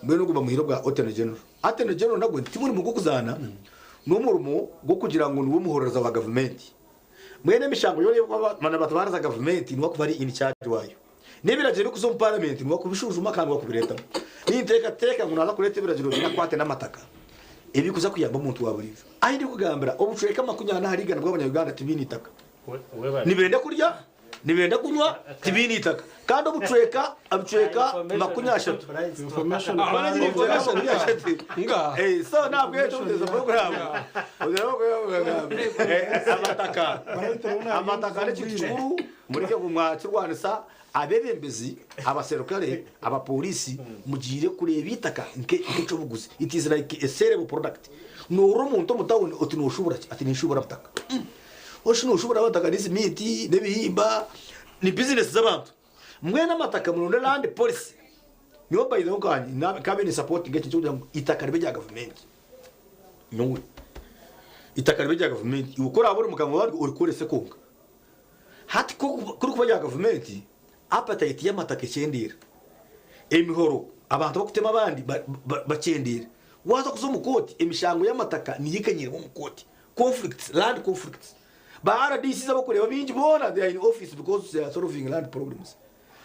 mbeno kuba muhiro bwa Attorney General nagwe timuri mu gukuzana no murumo go kugira ngo niwe muhoreza wa government mwene mishango yore bana batwaraza government ni wakubari in charge wayo nebiraje bikuzo mu parliament ni wakubishujuma kandi wakubireta ni teka ngo naza kureta ibiragiro binakwate n'amataka ebikuza kuyamba umuntu waburiza aho ndi kugambira obucureka makunyana harigana bw'abanya Uganda tibini itaka nibende kurya nibenda kunywa tibinitaka kandi obucweka abucweka makunyashatu information nga so nabwo yetugeza program amataka n'ekikuru mureke kumwakirwanisa abebembezi abaserukale abapolisi mugire kureba itaka nk'icyo buguzi it is like a sellable product nuro umuntu mutawuni oti nushobora ati nishobora butaka nushobora butaka n'izimiti n'ibihimba ni business z'abantu mwe n'amataka mu land policy niyo by the way kabe ni support ngeke cyo kugira ngo itaka ribe rya government no itaka ribe rya government ukora aburi mukango wari uri kurese konga hati kuri kuba rya government appetite y'amataka cyendira emihoro abantu bakutema abandi bacendira waza kuzo mukoti emishango y'amataka niyikanyire mu mukoti conflicts land conflicts ba RDC zabo kureba bingi bona they are in office because they are solving land problems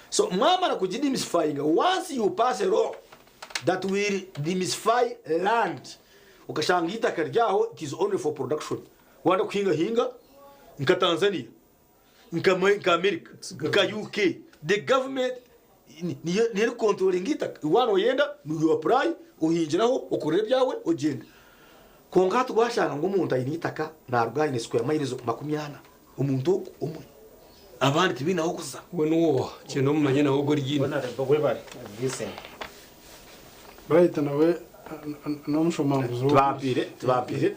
so mama na kujidemystifying once you pass a law that will demystify land ukashanga itaka ryaho it is only for production wanda kuhinga nka Tanzania nka America nka UK the government ni controlling itaka wano yenda you apply uhinjiraho ukorera byawe ugenda konga twashanga ngo umuntu ayinitaka narwaye ne square miles 20 umuntu umwe abandi tibinaho kuza we nuwo kintu mumanye nawo gorigini bona bwe bari listen right nawe no mushomanguzo tubapire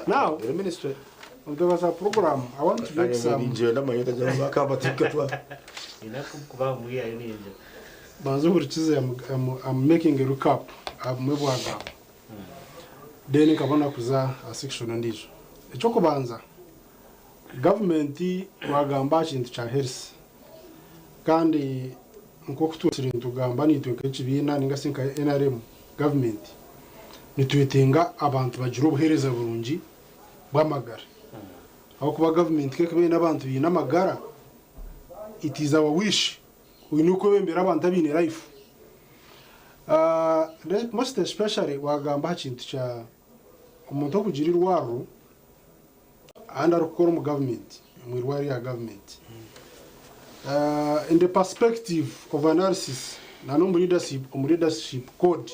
now the ministry there was a program I want to make some njenda mayeta jamba kabatika twa inakuba muri ayo ninje banzo kurikize I'm making a recap amwebwaga then kabona kuza a section ndijo echo kubanza government wagamba kintu cha health kandi nko kutusira ntugamba ni tweke kibina ninga sinka NRM government nitwetenga abantu bagira ubuhereza burungi bwamagara aho kuba government keke bene abantu bina magara it is our wish unuko bembera abantu abine life most especially wagamba kintu cha umuntu kugira irwaro under the government ya government in the perspective of analysis na no leadership code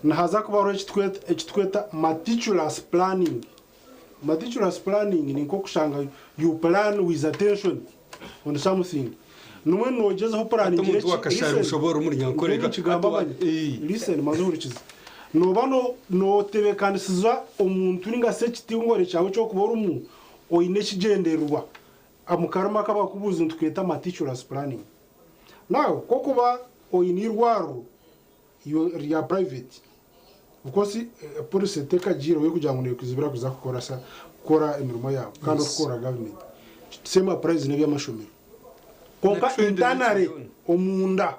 na haza kuba ekitweta meticulous planning ni nko kushanga you plan with attention on something numwe nogeza ho planning umuntu wakashara ushobora muri nyankoreka listen mazurikiza nobano no tebekanisiza omuntu ninga sekiti ngore cyawe cyo kubora umu oyine kigenderwa amukarama kabakubuza ntukweta meticulous planning now kokuba oyinirwaro ya private because police teka jiro yo kugira ngo nekuzibira kuza gukora imirimo yabo kandi ukora government sema price ne byamashomero konka internally omunda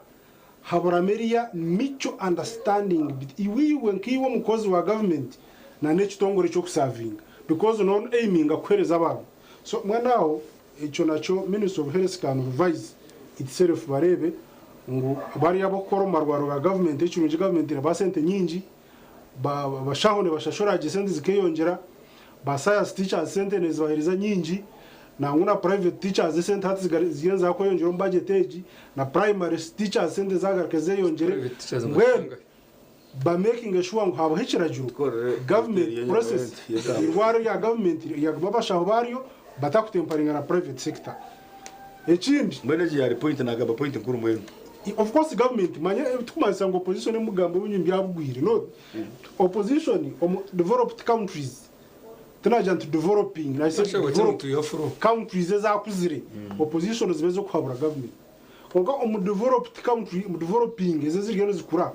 haburameria micho understanding iwiwe nkiwo mukozi wa government na nekitongore cyo kusavinga because non aiming akwereza abantu so mwanaho ico nacho Ministry of Health can revise itself barebe ngo bari abakora marwaro ga government ikintu government ba sente nyingi bashahone bashashora gisende zikeyongera ba science teachers sente nezahiriza nyingi na nguna private teachers sente hati zigenza ko yongera budget age na primary teachers sente zagarukeze yongere ba making sure ngo habo hikirajuru government process irwaro ya government ya babashaho bariyo batakutemparinga na private sector ekindi manager ya point na gaba point nkuru mwenu of course government manya tukumasa ngo opposition emugambo bunyimbi abugwire no opposition developed countries tunajant developing na countries zakuzire opposition zibezo kwabura government konga developed country developing ezizirigeno zikura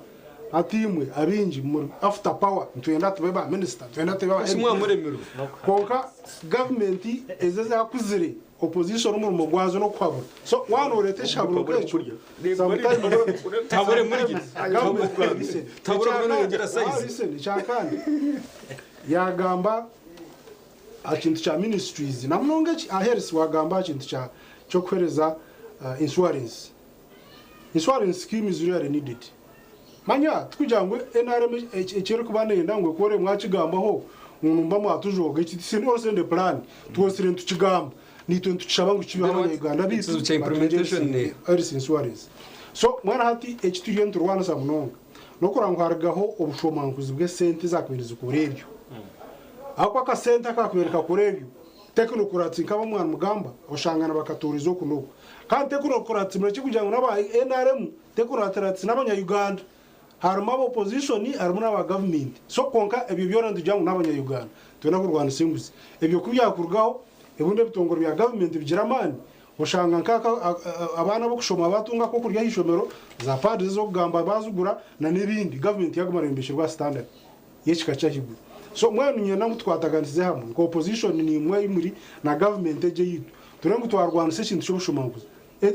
atimwe abinji after power ntwenda tubeba minister twenda tubeba simwa muremero konga government ezizakuzire opposition umurimo gwazo no kwabura so wanurete shaburo kwecho tabure muri giti tabure n'ongera size cyakandi yagamba akintu cha ministries namnonge aheres wagamba akintu cha cyo kwereza insurance scheme is really needed manya tukujangwe NRM ekero kubanenda ngwe kore mwakigambaho umuntu mba mwatujoga iki sinose nde plan twosire ntukigamba nitwe ntuchaba ngo kibe hano Uganda Ikibazo cya implementation ni Harrison Suarez so mwana hati H2 Rwanda sa munonga no kurangwa haragaho ubushomankuzi bwe sente zakwereza kurebyo akwa ka sente akakwereka kurebyo technocrats nkaba mwana mugamba ushangana bakatorizo kuno kandi technocrats muri kugira ngo naba NRM technocrats n'abanya Uganda harimo abo opposition harimo n'aba government so konka ebyo byora ndujya ngo n'abanya Uganda tubona ku Rwanda simbuzi ebyo kubyakurgaho ebunde bitongoro bya government bigiramani ushanga nkaka abana bo kushoma batunga ko kurya hishomero za padi zo kugamba bazugura na n'ibindi government yagumarembeshirwa standard yekikacha hibu so mwana nyina mutwataganize hamwe ko opposition ni imwe imuri na government eje yitu turengo twarwana se kintu cyo bushomanguza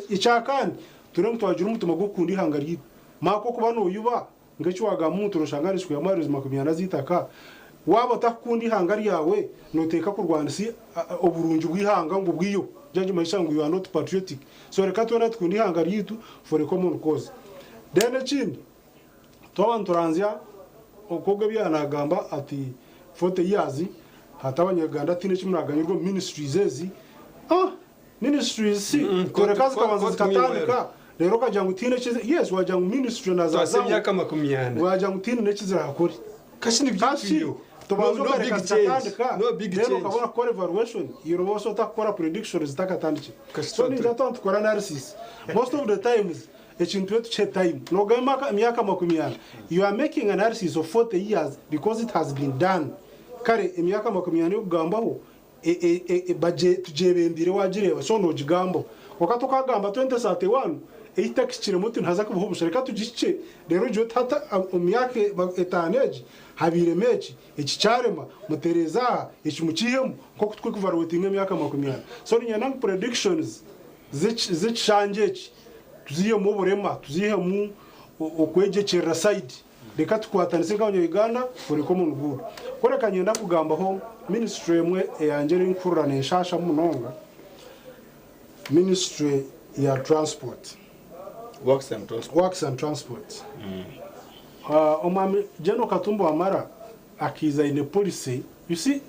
icyakandi turengo twagira umutuma go kundi hangari mako kuba no yuba ngecyo waga muntu roshangari shwe amarizo makumyana zitaka waba takundi hangari yawe noteka ku Rwanda si oburungi bwihanga ngo bwiyo janje mayishangu you are not patriotic so reka twana tukundi hangari yitu for a common cause then chindi twabantu turanzya okobwe byanagamba ati 40 years hatabanyaganda tine kimuraganyirwa ministries ezi ministries korekazi kabanza zikatandika rero kajya ngo tine kize yes wajya ngo ministry na za imyaka 20 wajya ngo tine ne kizira hakuri kashi ni byinshi tubanzo kareka zikatandika no big rero change kabona ko evaluation yiro also takora predictions zitakatandike so ni jato tukora analysis most of the times ekintu che time no gama imyaka 20 you are making analysis of 40 years because it has been done kare imyaka 20 yo kugambaho budget tujebembire wagireba so no jigambo wakato kagamba 2031 eitakishire mutu ntaza kubaho bushareka tugice rero jo tata imyaka etaneje habire mechi iki cyarema mutereza iki mukihemu ko kutwe kuvarutinga imyaka 20 so ni nyana predictions zichangeje tuziye mu burema tuziye mu okwegekera side reka tukwatanise ngabanya Uganda for common good koreka nyenda kugambaho ministry emwe yangere inkurane nshasha munonga ministry ya transport works and transport omami General Katumbo Amara akiza in a policy you see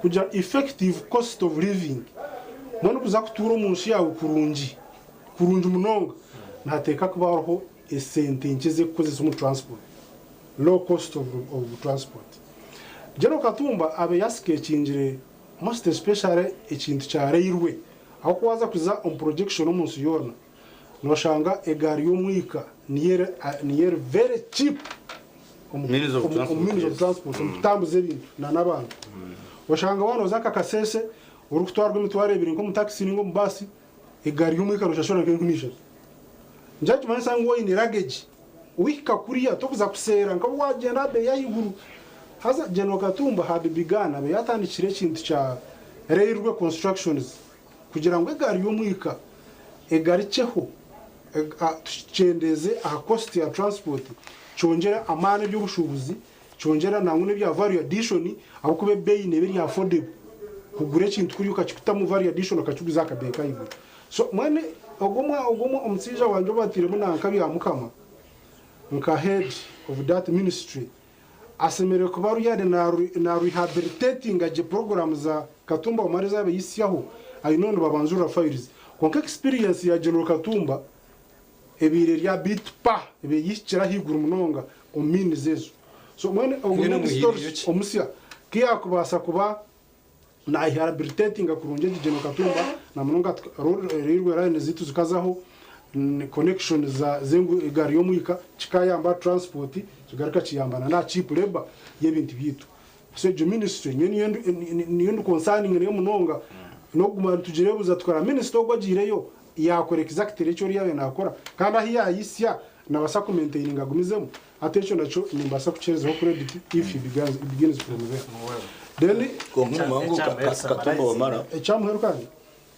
kuja effective cost of living mwana kuza kuturo munsi yawe kurungi munonga nateka kubaho esente nkize kukozesa mu transport low cost of transport General Katumba abe yasketchingire most especially ekintu cya railway aho kwaza kuza on projection umunsi yona noshanga egari y'umwika niyere very cheap Means of transport mutambuze ibintu n'abantu washanga wano zaka kasese uri kutwarwa imitware ibiri nko mu taxi ngo mu basi egari y'umwika rushashora nk'ikunisha njaje manisa ngo ni luggage wika kuriya tokuza kusera ngo wagenda be yayiguru haza General Katumba had begun abe yatandikire ikintu cya railway constructions kugira ngo egari y'umwika egari cheho chendeze a cost ya transport chongera amane by'ubushubuzi chongera nangune bya value addition abo kube bay ne biri affordable kugure kintu kuri ukakikuta mu value addition ukachuguza akabeka yibo so mwene ogomwa omusija wanje batire munanka bya mukama nka head of that ministry asemere ko baru yade na rehabilitating aje program za Katumba Omariza be yisiyaho ayinono babanzura files konka experience ya General Katumba ebire rya bitpa ebe yishira higuru munonga omini zezo so mwene omusya kiya kubasa kuba na rehabilitating akurunje General Katumba na munonga rirwe rane zitu zikazaho connection za zengu igari yo mwika chikayamba transport kigarika chiyambana na cheap labor yebintu bitu so jo ministry niyo concerning ne munonga no guma tujirebuza tukara minister ogwagireyo yakora exactly cyo riyawe nakora kandi ahiya yisya nabasa ku maintaining agumizemo attention nacho nimbasa kucherezaho credit if it begins from there then mangu Katumba Omara echamuheru kandi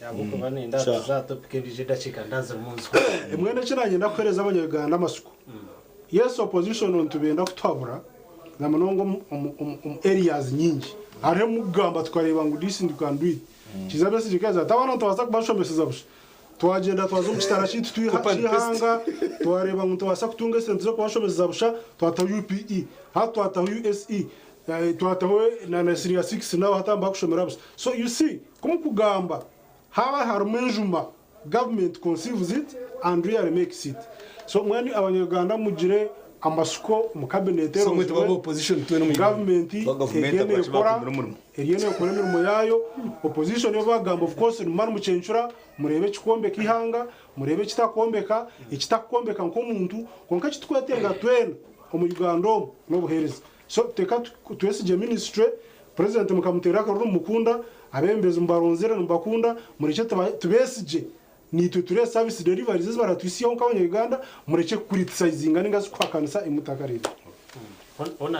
yabuko bane ndaza za topic bijida chika ndaza munzu mwene kiranye ndakoreza abanyaganda amasuku yes opposition on tubenda kutwabura na munongo areas nyingi ari mugamba twareba ngo this ndikandwi kizabe sijikaza tabana twaza kubashomeseza busha twagenda twazo mukitara cyitwa twihanga twareba ngo twasa kutunga sente zo kubashomeseza busha twata UPE hatwata USE twatawe na Nasria 6 nawe hatamba kushomera busha so you see kumukugamba haba harumenjuma government conceives it and really makes it so mwani abanyarwanda mugire amasuko mu cabinet so mwe tuba opposition tuwe no mu government egene ekora imirimo yayo opposition yo bagamba of course numara mucencura murebe kikombe kihanga murebe kitakombeka ikitakombeka nk'omuntu konka kitwetenga twena mu Uganda no buhereza so teka twesije ministry president mukamutera akaruru mukunda abembeze mbaronzera mbakunda mureke tubesije nitwe ture service deliveries baratwisiye nk'abanya Uganda mureke criticizinga ningazi kwakanisa imutakarira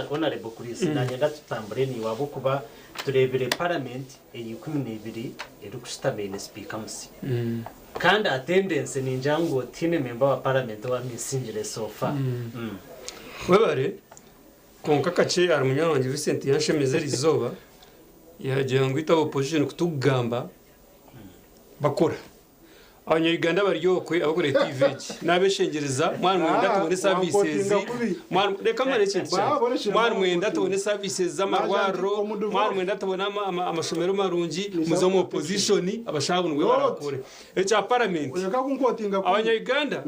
honorable Chris nanyenda tutambure ni wabo kuba turebere parliament eyi12 eri kustamene speaker musi kandi attendance ni njango tine member wa parliament wa misingire sofa webare konka kace ari munywanyi Vincent yanshemeze rizoba yaje ngwita opposition kutugamba bakora abanyarwanda baryokwe abagore TV nabeshengereza mwana mwenda tubone services mwana reka mare cyane mwana mwenda tubone services z'amarwaro mwana mwenda tubona amashomero marungi muzo mu opposition abashabunwe barakore echa parliament abanyarwanda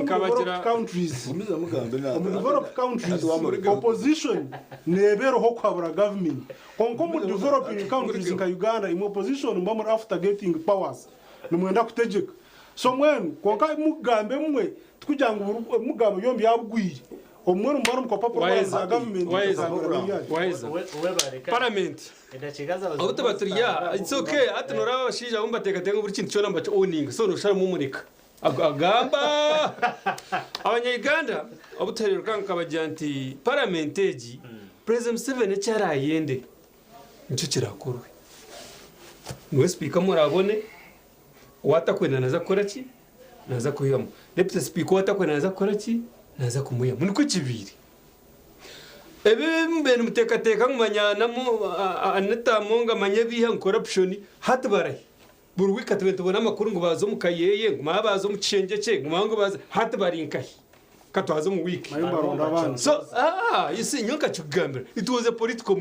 kabagira countries developed countries opposition nebero ho kwabura government konko mu developing countries nka Uganda in opposition mbamo after getting powers numwenda kutegeka so mwenu konka mugambe mwe tukujanga mugambe yombi yabugwire omwe mbaro mukopapuro za government parliament auto baturiya it's okay atunora bashija umbateka tenga buri kintu cyona mbacho owning so no shara mumurika agamba abanyarwanda abuterero kanka bajanti parliamenteji president 7 cyarayende nicyo kirakorwe niwe speaker murabone watakwenda naza kora ki naza kuyamo deputy speaker watakwenda naza kora ki naza kumuya muri ko kibiri ebe mbene mutekateka ngumanyana mu aneta monga manyebiha corruption hatbarahi buri wika tubona amakuru ngo bazo mukayeye nguma bazo mu cengece nguma ngo bazo hatbarinkahi katwazo mu wiki so you see nyoka chugambira it was a political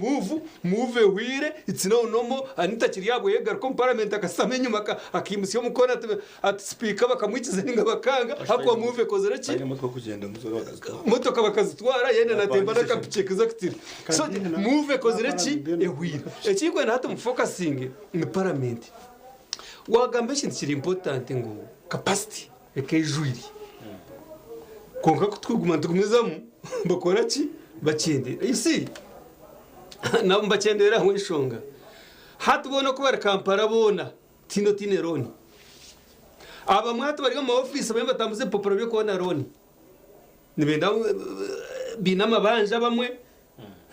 move wire it's no normal anita kiriyabo yegar ko parliament akasamenye maka akimusiyo mukona at speaker bakamwikiza ninga bakanga hakwa move kozera ki motoka bakazitwara yenda natemba nakapicheka zakitira so move kozera ki ehwire ekiko na hato focusing in parliament wagambe kintu kiri important ngo capacity ekejwiri konka kutuguma tugumizamu bakora ki bakende isi nabo bakendera mwishonga hatubona ko bari Kampala bona tino tineroni aba mwatu bari mu office bamwe batambuze poporo byo kubona roni nibenda binama banja bamwe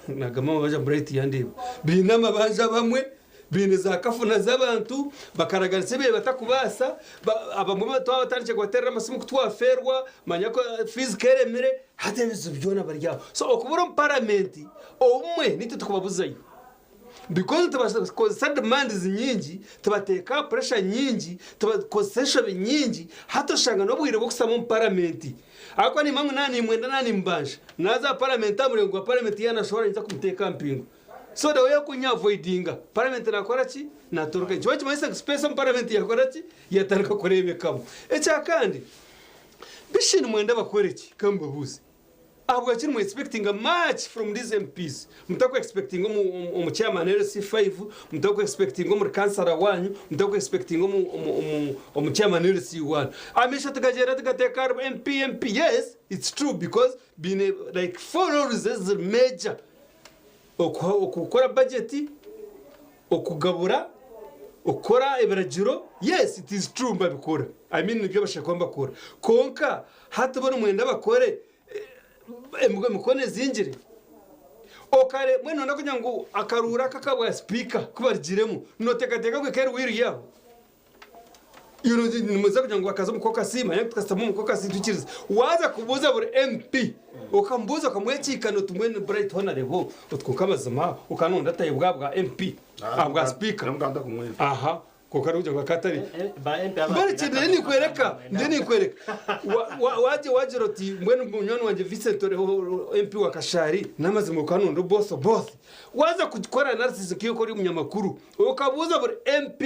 nagama baje bright yandeba binama banja bamwe bine za kafuna z'abantu bakaragaritse be batakubasa abamwe batwatanje gwaterera amasimu kutwaferwa manya ko physical emere hatebizo byona barya so okubura parliament omwe niti tukubabuzayo because tubasa demands nyingi tubateka pressure nyingi tubakozesha nyingi hatoshanga no bwire bwo kusama mu parliament akwa ni mamwe nani mwenda nani mbanje naza parliament amurengo parliament yana shora nza kumuteka mpingo so the way kunya avoidinga parliament nakora ki natoroka cyo cyose space mu parliament yakora ki yatarika kurebekamo echa kandi bishini mwenda bakoreki kamba buzi abwo akiri mu expecting a much from these MPs mutako expecting mu chairman LC5 mutako expecting mu kansara wanyu mutako expecting mu chairman LC1 amisha tukagera tukateka MP yes it's true because been like for all reasons major okukora budget okugabura okora eberagiro yes it is true mbabikora I mean nibyo bashaka bakora konka hatubona mwenda bakore mukone zinjire okare mwene ndakunya ngo akarura kakabwa speaker kubarigiremo notekateka kwe kero wiri yaho nimuza kugira ngo bakaza mukoka sima yanyu tukasamo mukoka sintukiriza waza kubuza buri MP ukambuza kamwekikano tumwene bright honorable utkukamaza ma ukanonda taye bwa MP abwa speaker namuganda kumwene aha kuko ari kugira katari ba MP bari kintu nikwereka waje roti mwene munyoni wanje Vincent MP wa Kashari namaze mu kanundo boss waza kukora analysis kiyo kuri umunyamakuru ukabuza buri MP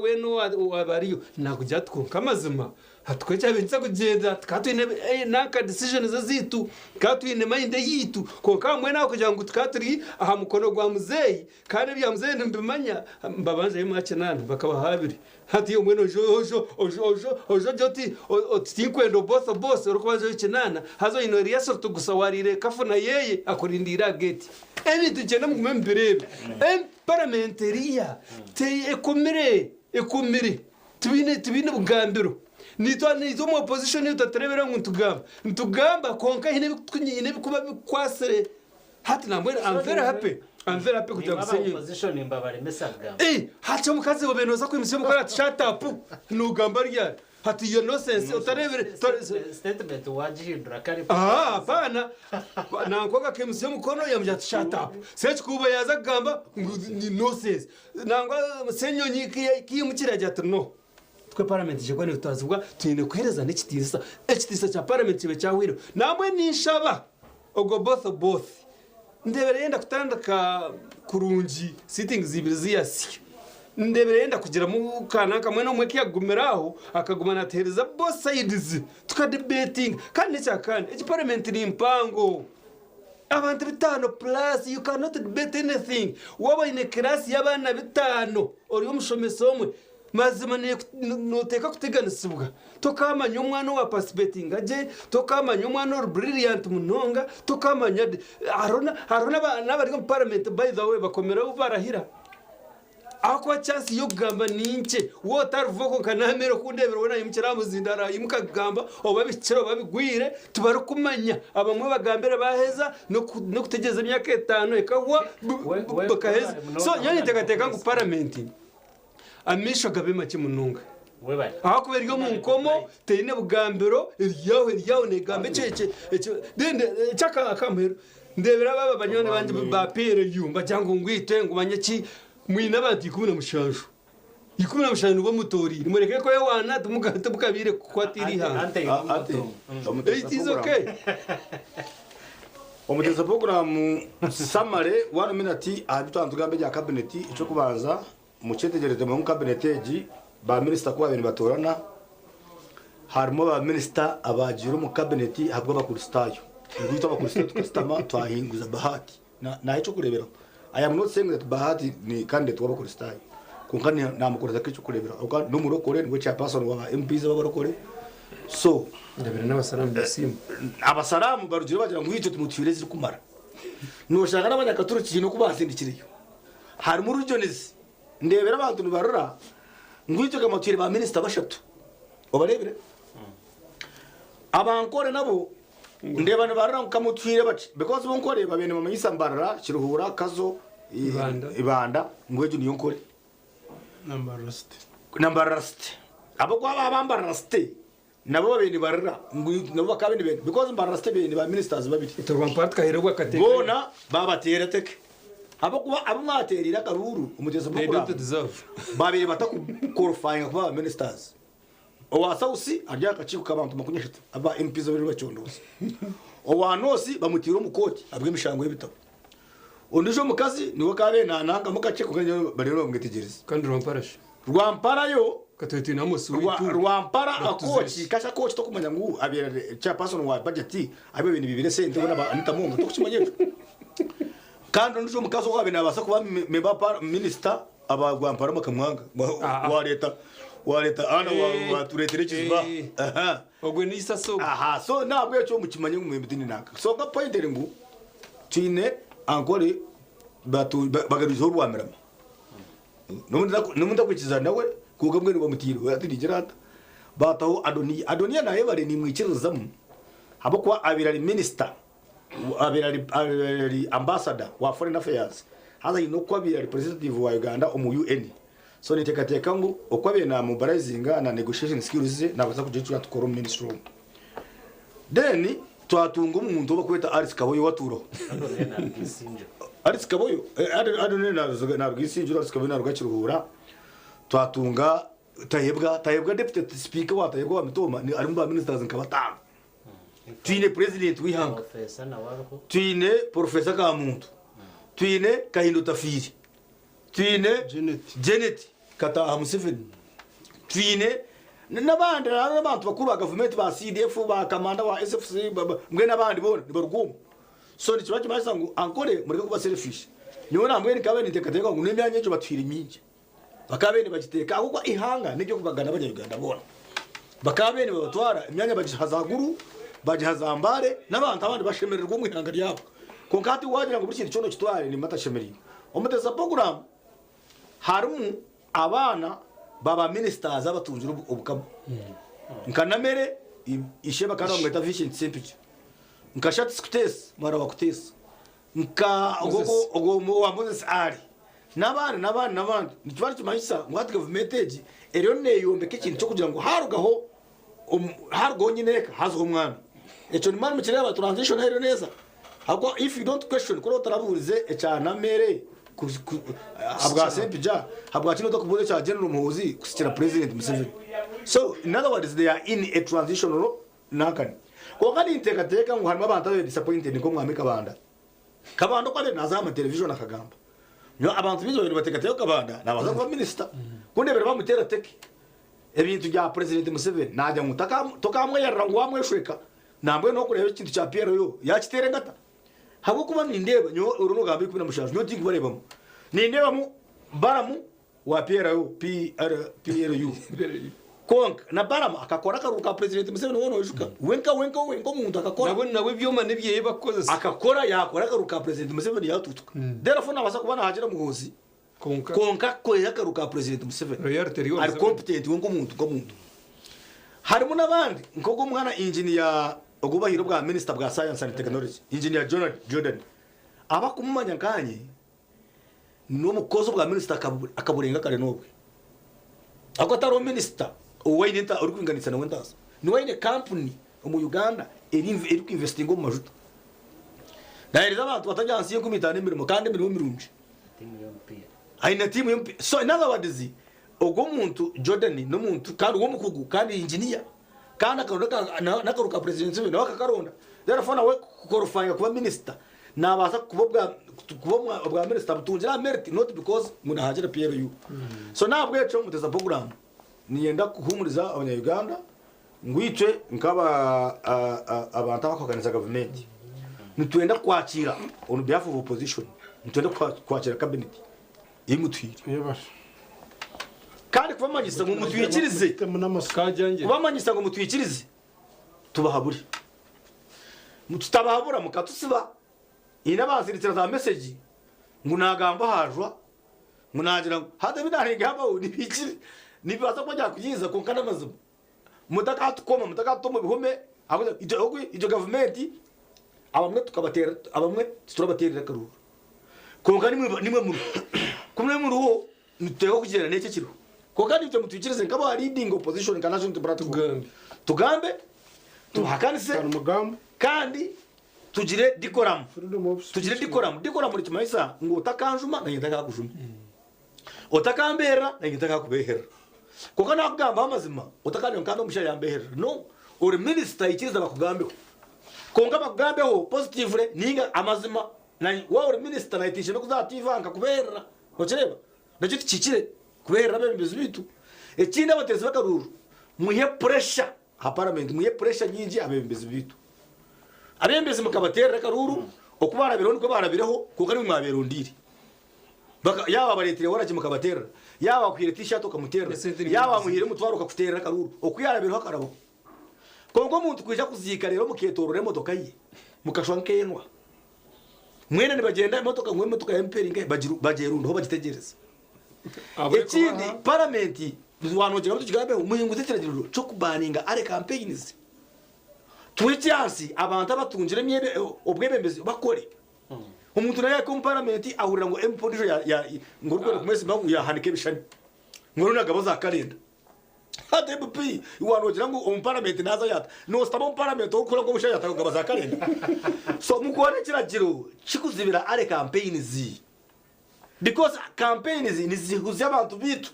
weno wabariyo nakujya twuka mazima hatwecha binza kugenda katwine naka decisions zitu katwine mind yitu ko kamwe nako kugira ngo tukaturi aha mukono gwa muzeyi kandi bya muzeyi ndimanya mbabanje yimache nane bakaba habiri hati yo mweno ojo joti otinkwendo boss urukubaje ikinana hazo ino riaso tugusawarire kafuna yeye akurindira gate eni tugenda mu mbirebe parliamentaria te ekomire tubine bugambiro nizo mu opposition utaterebera ngo ntugamba konka hine bikuba bikwasere hati namwe I'm very happy kugira gusenye opposition imbabare mesaga hacha mukaze bobenoza ko imisemo kora shut up nugamba ryari hati yo nonsense utarebere statement wajihindura kari pana nankoga kemusyo mukono yamja shut up sechi kuba yaza gamba ni nonsense nangwa senyonyi kiyumukira jya no twe parliament je kwani utazubwa tuyine kwereza n'ekitisa cha parliament kibe cyahwiro namwe nishaba ogo both ndebere yenda kutandaka kurungi sittings zibiri ziyasi ndebere yenda kugira mu kana kamwe no mwe kiyagumiraho akagumana atereza both sides tukadebating kandi cyakane iki parliament ni impango abantu bitano plus you cannot debate anything waba ine class y'abana bitano ori umushomesa omwe mazima noteka kuteganisibwa tokamanya umwana wa participating aje tokamanya umwana or brilliant munonga tokamanya arona n'abari mu parliament by the way bakomera barahira akwa chance yo gamba ninche wotarvoko kanamero kundebera wona imukira muzindara imukagamba obabikiro babigwire tubarukumanya abamwe bagambera baheza no kutegeza imyaka 5 ekagwa bakaheza so yani tekateka ku parliament amisho gabema kimununga webari aho kubera mu nkomo teine bugambiro iryawe ne gambe cece dende chaka akamero ndebera baba banyone banje ba pere yumba cyangwa ngwite ngumanye ki mwina bantu 15 bo mutori mureke ko yawana tumugate bukabire kwatiri ha it is okay omuteza program summary 1 minute abitantu gambe ya cabinet ico kubanza mucetegereze mu cabinet eji ba minister kwa bene batorana harimo ba minister abajiro mu cabinet habwo bakuristayo ngwito bakuristayo tukastama twahinguza bahati na ico kurebera I am not saying that bahati ni candidate wa bakuristayo kunkani namukoreza kico kurebera uka numurokore ngo cha person wa MPs babarokore so ndabira n'abasalamu bisimu abasalamu barugiro bagira ngo icyo tumutwireze kumara nushaka n'abanyakaturu kintu kubasindikiriyo harimo urujonizi ndebera abantu barora ngwicyo kamatwire ba minister bashatu obarebere abankore nabo ndebana barora kamutwire bace because bonkore babene mu yisambara kiruhura kazo ibanda ngwejo niyo nkore number rust abo kwa abambara rust nabo babene barora nabo bakabene bene because mbaraste bene ba ministers babiri turwa mpatka herwa kateke bona babatera teke abo kuba abo mwaterira karuru umuteza bwo babiri batakuqualifying kuba ministers owa sausi arya kachiku kabantu makunyeshatu aba MPs babiri bacyondoza owa nosi bamutira umukoti abwe mishango y'ibitabo ondijo mukazi niwo kabe nananga mukache kuganyo barero bamwitegereza kandi rwampara yo katete namusu rwampara akochi kasha coach to kumanya ngu abira cha person wa budget abe bintu bibire sente bona anita mungu to kuchimanyejo kandi ondijo mukazi wa bena basa kuba member minister abagwampara makamwanga wa leta ana wa turetere kizba ogwe nisa so so nabwo cyo mukimanye mu mbidini naka so ga point ringu tine encore batu bagarizo rwamerama numunda kwikiza nawe kuga mwe bamutiro yatirigirata bataho adonia naye bari ni mwikirizamu abo kwa abirari minister abirari ambassador wa foreign affairs haza ino kwa abirari representative wa Uganda mu UN so nitekateka ngo okwabe na mobilizinga na negotiation skills nabaza kujicura tukoro ministry room then twatunga umuntu bakweta Alice Kaboyo waturo Alice Kaboyo adone na rwisinjura Alice Kaboyo na rwakiruhura twatunga tayebwa deputy speaker wa tayebwa wa mitoma ni ari mu ba ministers nkabatanga twine president wihanga Professor na warho twine professor Kamuntu twine Kahindo Tafiri twine Janet Kataha Museveni twine n'abandi n'abantu bakuru ba government ba CDF ba kamanda wa SFC mwe n'abandi bona ni barugumo so ni kibaje masangu ankore muri kuba selfish niwe namwe ni kabene tekateka ngo nemyanya cyo batwira iminje bakabene bagiteka ahubwo ihanga nibyo kubagana abanyarwanda bona bakabene babatwara imyanya bagihazaguru bagihazambare n'abantu abandi bashemererwa mu ihanga ryabo konkati wagira ngo burikindi cyono kitware ni matashemeriye omuteza program harumu abana baba ministers abatunjira ubukabo nkanamere isheba kana mweta vision simple nkashati skutes mara wakutesa nka ogo wa Moses ari nabandi nitwari kimahisa ngwati government age eriyo neyombe kikintu cyo kugira ngo harugaho nyineka hazo umwana eco ni mari mukireba transition hero neza ahubwo if you don't question ko utarabuze ecana mere abwa sempija abwa kino dokubuze cha general muhuzi kusikira president Museveni. So in other words they are in a transitional nakani ko kali intekateka ngo harimo abantu disappointed ko mwamika banda kabanda kwa naza ama television akagamba nyo abantu bizo batekateka kabanda nabaza kuba minister kundebera bamutera teke ebintu bya president Museveni najya mutaka tokamwe yarangwa amweshweka nambwe no kureba ikintu cya Pierre yo yakitere ngata habo kuba nindeba nyo uruno gambi kubina mushaje nyo tingi barebamo nindeba mu baramu wa Pierre yo PRU konk na baramu akakora karuka president Museveni wono wishuka wenka muntu akakora nawe byoma nibye bakoze akakora yakora karuka president Museveni yatutuka therefore nabasa kubana hajira muhozi konka ko yakaruka president Museveni ari competent wenko muntu harimo nabandi nkoko mwana engineer ogubahiro bwa minister bwa science and technology engineer Jordan aba kumumanya nkanye no mukozo bwa minister akaburenga kare nobwe akotaro minister owaine nta uri kwinganitsa na wentasa ni waine company mu Uganda eri investing mu majuta dairiza abantu batajyansiye kumitana imirimo kandi imirimo mirunje timu y'umupira aina timu y'umupira so in other words ogo muntu Jordan no muntu kandi uwo mukugu kandi engineer kandi nakaruka president Museveni wakakaronda therefore nawe kukorofanya kuba minister nabaza kuba bwa minister butungira merit not because muna hajira PRU so nabwo eco muteza program niyenda kuhumuriza abanya-Uganda ngwice nkaba abantu abakoganiza government nitwenda kwakira on behalf of opposition nitwenda kwakira cabinet imutwire kandi kubamanyisa ngo mutwikirize kubamanyisa ngo mutwikirize tubahabure mututabahabura mukatusiba inabaziritira za message ngo nagamba hajwa ngo nagira hada binaringa haba nibikiri nibaza ko njya kuyiza ko kana mazuba mutakatuma bihome ijo government abamwe tukabatera abamwe turabaterera karuru konka nimwe mu kumwe mu ruho nitego kugera neke kiro konka nibyo mutwikirize nkaba leading opposition kana cyo tugambe tuhakanise kandi tugire dikoramu muri kimahisa ngo utakanjuma na ngita kakujuma utakambera na ngita kakubehera kuko nakugamba amazima utakandi nkando musha yambehera no uri minister ikiza bakugambeho konga bakugambeho positively ninga amazima na wa uri minister na itishe no kuzativanga kubera nokireba ndacyo tikikire kubera bembezo bitu ekindi abatezi bakaruru muhe pressure ha parliament muhe pressure nyingi abembezo bitu abembeze mukabatera karuru okubara biro niko barabireho kuko ari mwaberundiri baka yaba baretire waraje mukabatera yaba kwire t-shirt ukamutera yaba muhire mutwaro ukakutera karuru okuyara biro karabo kongo muntu kwija kuzika rero muketorore modoka ye mukashwankenwa mwene nibagenda imodoka ngwe modoka ya MPR ngai bajerundo ho bagitegereza ekindi parliament wanoje gato kigabe umuhingu teteragiriro cyo kubaninga are campaigns twitiansi abantu abatunjire myebe obwebembezi bakore umuntu naye ko parliament ahurira ngo MP ya ngurwe kumesi bangu ya hanike bishani ngoruna gabo za kalenda HDP wanogira ngo parliament naza yata no stabo parliament okura ngo bushaya yata gabo za kalenda so mukore kiragiro kikuzibira are campaigns because campaigns ni zihuza abantu bitu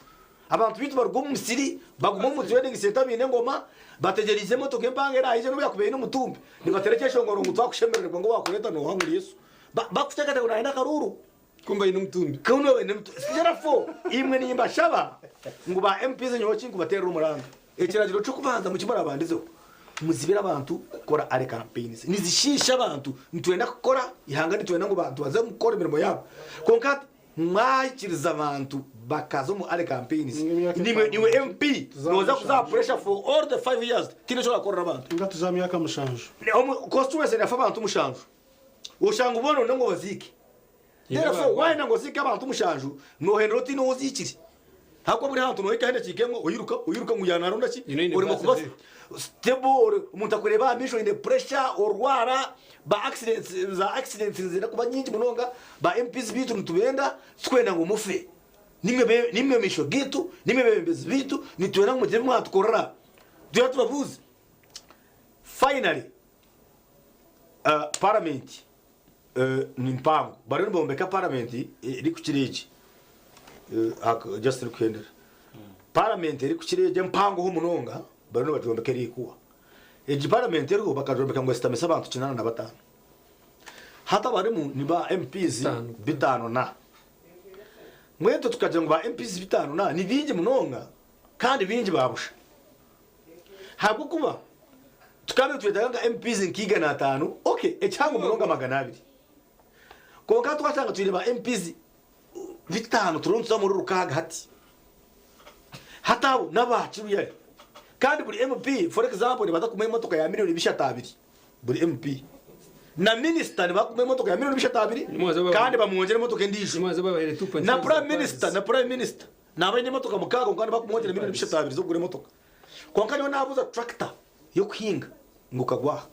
abantu bitu barugo mu Misiri baguma mu training center bine ngoma bategereze moto kempangera ije no yakubeye n'umutumbi nibaterekeshe ngo ngo twakushemererwa ngo wakureta no hamuri Yesu bakutaka ngo naenda karuru kumba ino mtumbi kuno sijara fo imwe nimba shaba ngo ba MPs nyoki ngo batera umuranga ekiragiro cyo kubanza mu kimara bandizo muzibira abantu gukora are campaigns nizishisha abantu ntwenda gukora ihangani twenda ngo bantu baze gukora imirimo yabo konkati mwakiriza abantu bakazo mu are campaigns niwe MP noza kuza pressure for all the 5 years kino cyo gakora abantu nga tuzamyaka mushanju costume se nafa abantu mushanju ushangu bono ngo bazike therefore why ngo zike abantu mushanju no henroti no uzikiri hako buri hantu no ikahende kikemwe uyiruka muyana ronda ki urimo kuba stable umuntu akureba amisho in the pressure orwara ba accidents zira kuba nyingi munonga ba MPs bitu ntubenda twenda ngo mufe nimwe misho gitu nimwe bembezi bitu nitwenda ngo mujye mwatukorera duya tubabuze finally parliament ni mpango bari bombeka parliament iri ku kirege just look parliament iri ku kirege mpango h'umunonga bari no bajombeka iri kuwa parliament iri bakajombeka ngo sitamesa abantu 95 hata bari mu ni ba MPs bitano na mweto tukaje ngo ba MPs bitano na ni bingi munonga kandi bingi babusha habwo kuba tukabe twetanga MPs nkiga na 5 okay echango munonga 200 konka twatanga twireba MPs bitano turunza muri rukaga hati abo nabacu yari kandi buri MP for example ni badakumeye motoka ya miliyoni 200 buri MP na minister ni bakumeye motoka ya miliyoni 200 kandi bamwongera motoka ndisho na prime minister nabanye motoka mukago kandi bakumwongera miliyoni 200 zo kugura motoka konka niyo nabuza tractor yo kuhinga ngukagwa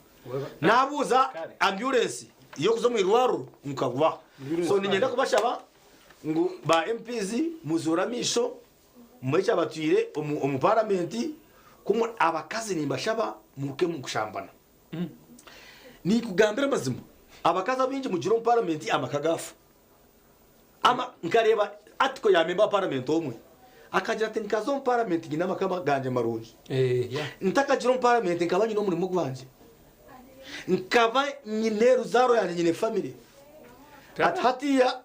nabuza ambulance yo kuzo mu irwaru ngukagwa so ninyenda kubashaba ngo ba MPs muzuramisho mwecha batwire mu parliament kumwe abakazi nimbashaba muke mu kushambana ni kugambira mazima abakazi abinji mu giro parliament amakagafu ama nkareba atiko ya member parliament omwe akagira ati nkazo parliament gina makama ganje marunji ntaka giro parliament nkabanye no muri mugwanje nkaba nyineru zaro ya nyine family hatiya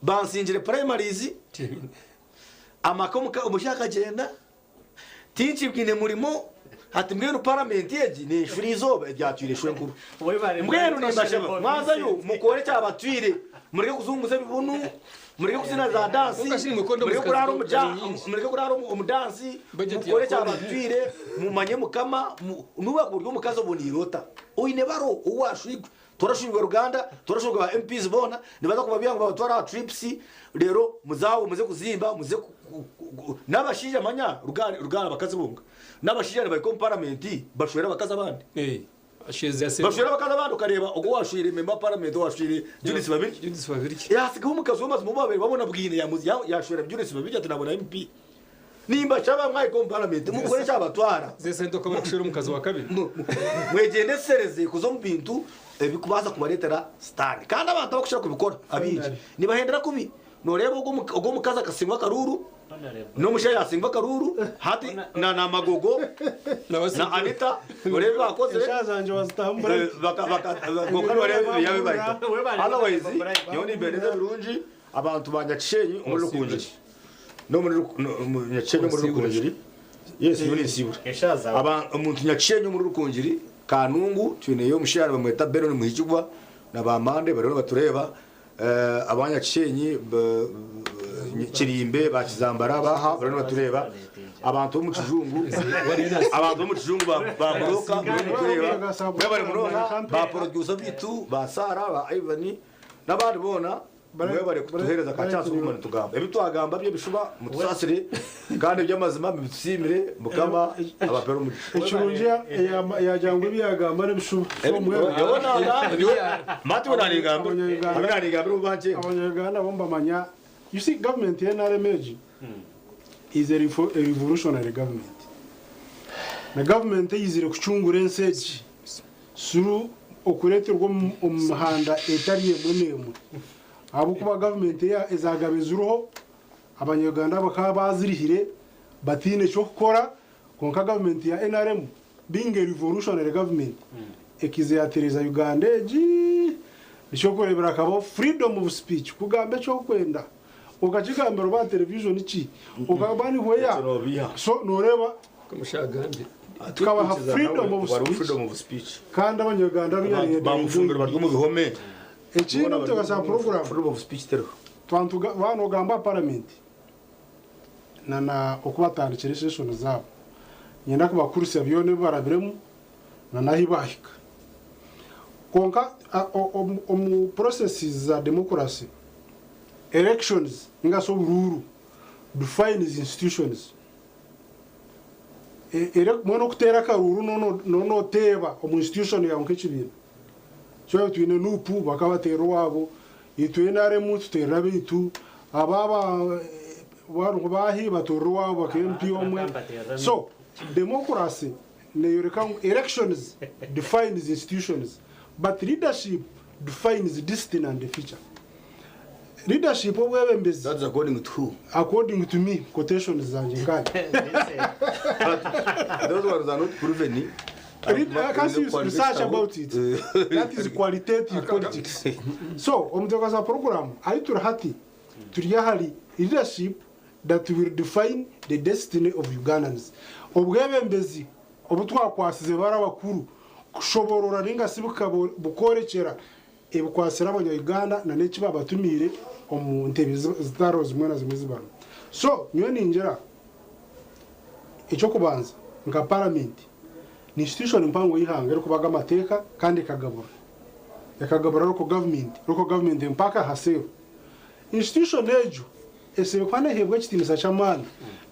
bansinjire primaries amakomuka umushaka genda tinchi bwine murimo ati mbwenu parliament yeji ni frizo byatwire shwenkuru mbwenu ni mbashaba mwazayo mukore cyabatwire mureke kuzunguza bibunu mureke kuzina za dansi mureke kuraro umudansi mukore cyabatwire mumanye mukama nuba kuryo mukazo bonirota oine baro uwashwigwe turashubwa Ruganda turashubwa MPs bona nibaza kubabya ngo batwara trips rero muzawo muze kuzimba muze nabashije amanya Ruganda bakazibunga nabashije bari ko parliament bashwera bakaza abandi bashwera bakaza abandi ukareba ugo washwire member parliament washwire Julius babiri yasiga umukazi wamaze mu babiri babona bwine yashwera Julius babiri tunabona MP nimba chaba mwaye ko parliament mukore cyabatwara zesento ko bakushira umukazi wa kabiri mwegende sereze kuzo mbintu ebikubaza kubaretera stand kandi abantu bakushira kubikora abinji nibahendera kubi noreba ugo mukaza kasingwa karuru no mushaya yasingwa karuru hati na magogo na Anita noreba bakoze shazanje wazitambura bakagokana barebe yabe bayita otherwise yoni beneza birunji abantu banyacishenyi umuri rukunjiri no muri nyacishenyi muri rukunjiri yes yoni sibura abantu umuntu nyacishenyi muri rukunjiri kanungu twineyo mushara bamweta bero ni muhijugwa na bamande barero batureba abanyacishenyi kirimbe bakizambara baha barero batureba abantu mu kijungu abantu mu kijungu bamuroka batureba bari muronka ba producer bitu ba Sara ba Ivani nabandi bona bari kutuhereza kacyanzu kumana tugamba ebitwagamba byo bishuba mutusasire kandi by'amazima bisimire mukama abapero mu icurunjya yajangwe biyagamba n'ibishuba mati bonanigamba abananigamba ubanje abanyarwanda bombamanya you see government in NRMG is a revolutionary government na government yizire kucungura enseji suru okureterwa umuhanda etariye munemu abo kuba government ya ezagabezuruho abanyarwanda bakaba bazirihire batine cyo gukora konka government ya NRM being a revolutionary government ekizatereza Uganda nicyo kurebera akabo freedom of speech kugambe cyo kwenda ukakigambira ba television iki ukabani hoya so noreba kumushagande tukabaha freedom of speech kandi abanyarwanda bamufumbira barwo mu bihome ekindi mutagasa program freedom of speech tero twantuga bano gamba parliament na okubatandikira session zabo nyenda kuba kursi abyone barabiremu na nahibahika konka omu processes za democracy elections ngaso bururu defines institutions mwana kutera karuru no teba omu institution ya nk'ekibintu cyo twine nupu bakabatera wabo itwenare mu tutera bitu ababa wanu bahi batoro wabo bakempi omwe so democracy elections defines institutions but leadership defines destiny and the future. Leadership of Webembezi. That's according to who? According to me, quotations Zanjikani. Those ones are not proven. I can see research about it. That is qualitative politics. So, Omtokaza program, I to hati to Yahali leadership that will define the destiny of Ugandans. Obwebembezi, obutwa kwasize barabakuru kushoborora ringa sibuka bukorekera ebukwasira abanya-Uganda na nekiba batumire omu ntebe zitaro zimwe na zimwe zibano. So niyo ninjira icyo kubanza nka parliament ni institution mpango yihanga ero kubaga amateka kandi yakagabura roko government mpaka hasero institution ejo ese kwane hebwe kitinisa chamana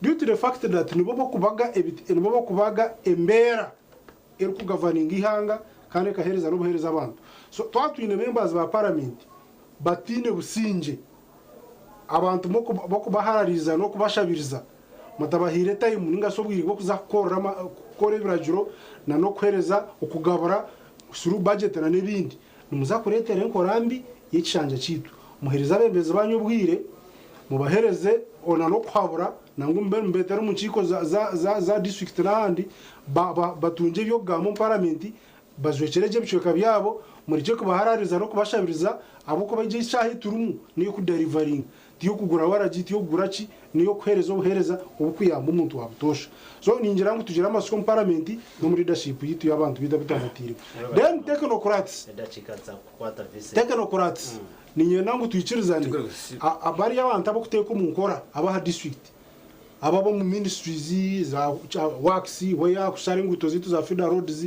due to the fact that nibo kubaga embera ero kugoverning ihanga kandi kahereza no buhereza abantu. So twatwine members ba parliament batine businje abantu boko baharariza no kubashabiriza mutabahire time ninga sobwiri bwo kuzakora ibirajuro na no kwereza ukugabura suru budget na nebindi numuzakuretere nkorambi yicanje citu muhereza bembeze banyubwire mubahereze ona no kwabura nangumbe mbetero mu ciko za district n'andi batunje byo gamo parliament bazwekereje bicyoka byabo muri cyo kubaharariza no kubashabiriza abo ko baje ishahi turumu niyo kudelivering tiyo kugura waragi tiyo gurachi niyo kwereza ubukuyamba umuntu wabutosha. So ningira ngo tugira amasoko mu parliament no muri leadership yitu y'abantu bidabitanatire then technocrats ninye nangu tuyikirizane abari y'abantu abo kuteka mu nkora abaha district ababo mu ministries za works we yakusharinga utozitu za federal roads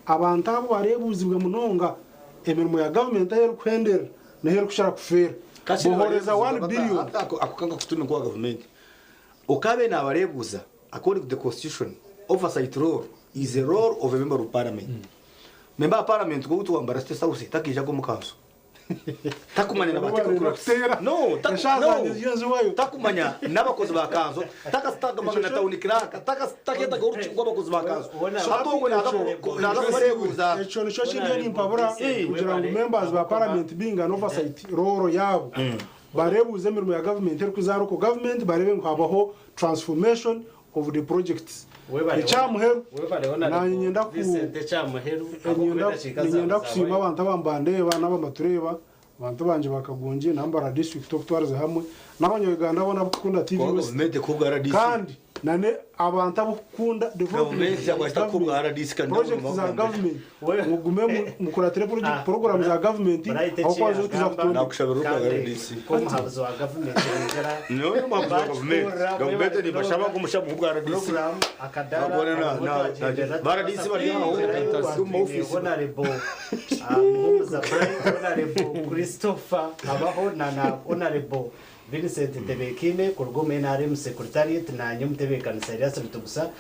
abantu abo barebuzibwa munonga emirimo ya government ayo kwendera na hero kushara kufera bohoreza 1 billion akukanga kutume kwa government okabe na barebuza according to the constitution oversight role is a role of a member of parliament. Member of parliament go to ambara state house takija ko mukanso takumanya nabateko kurotera no takumanya nabakozi bakanzo takastado magana taunikiraka taketa goruchi kwabakozi bakanzo hatongo naza kubarebuza echo nico kindi impabura kugira ngo members ba parliament being an oversight role yabo barebuze mirimo ya government eri kuzaro ko government barebe nkwabaho transformation of the projects echamuheru na nyenda kusima abantu abambandeba n'abamatureba abantu banje bakagonje nambara district of twarze hamwe n'abanyarwanda bona bakunda TV government kubwa RDC kandi nane abantu abukunda development yakwa kubwa RDC kandi project za government mugume mukuratire program za government akwaje kuza kutonda nakushabira RDC ko muhabuzo wa government ngera no government ni bashaba ko mushabu kubwa RDC program akadara na RDC bari aho mu office honorable Muza honorable Christopher abaho na honorable Vincent Tebekine kurgo menare mu secretariat na nyumtebe kanisariya sabitugusa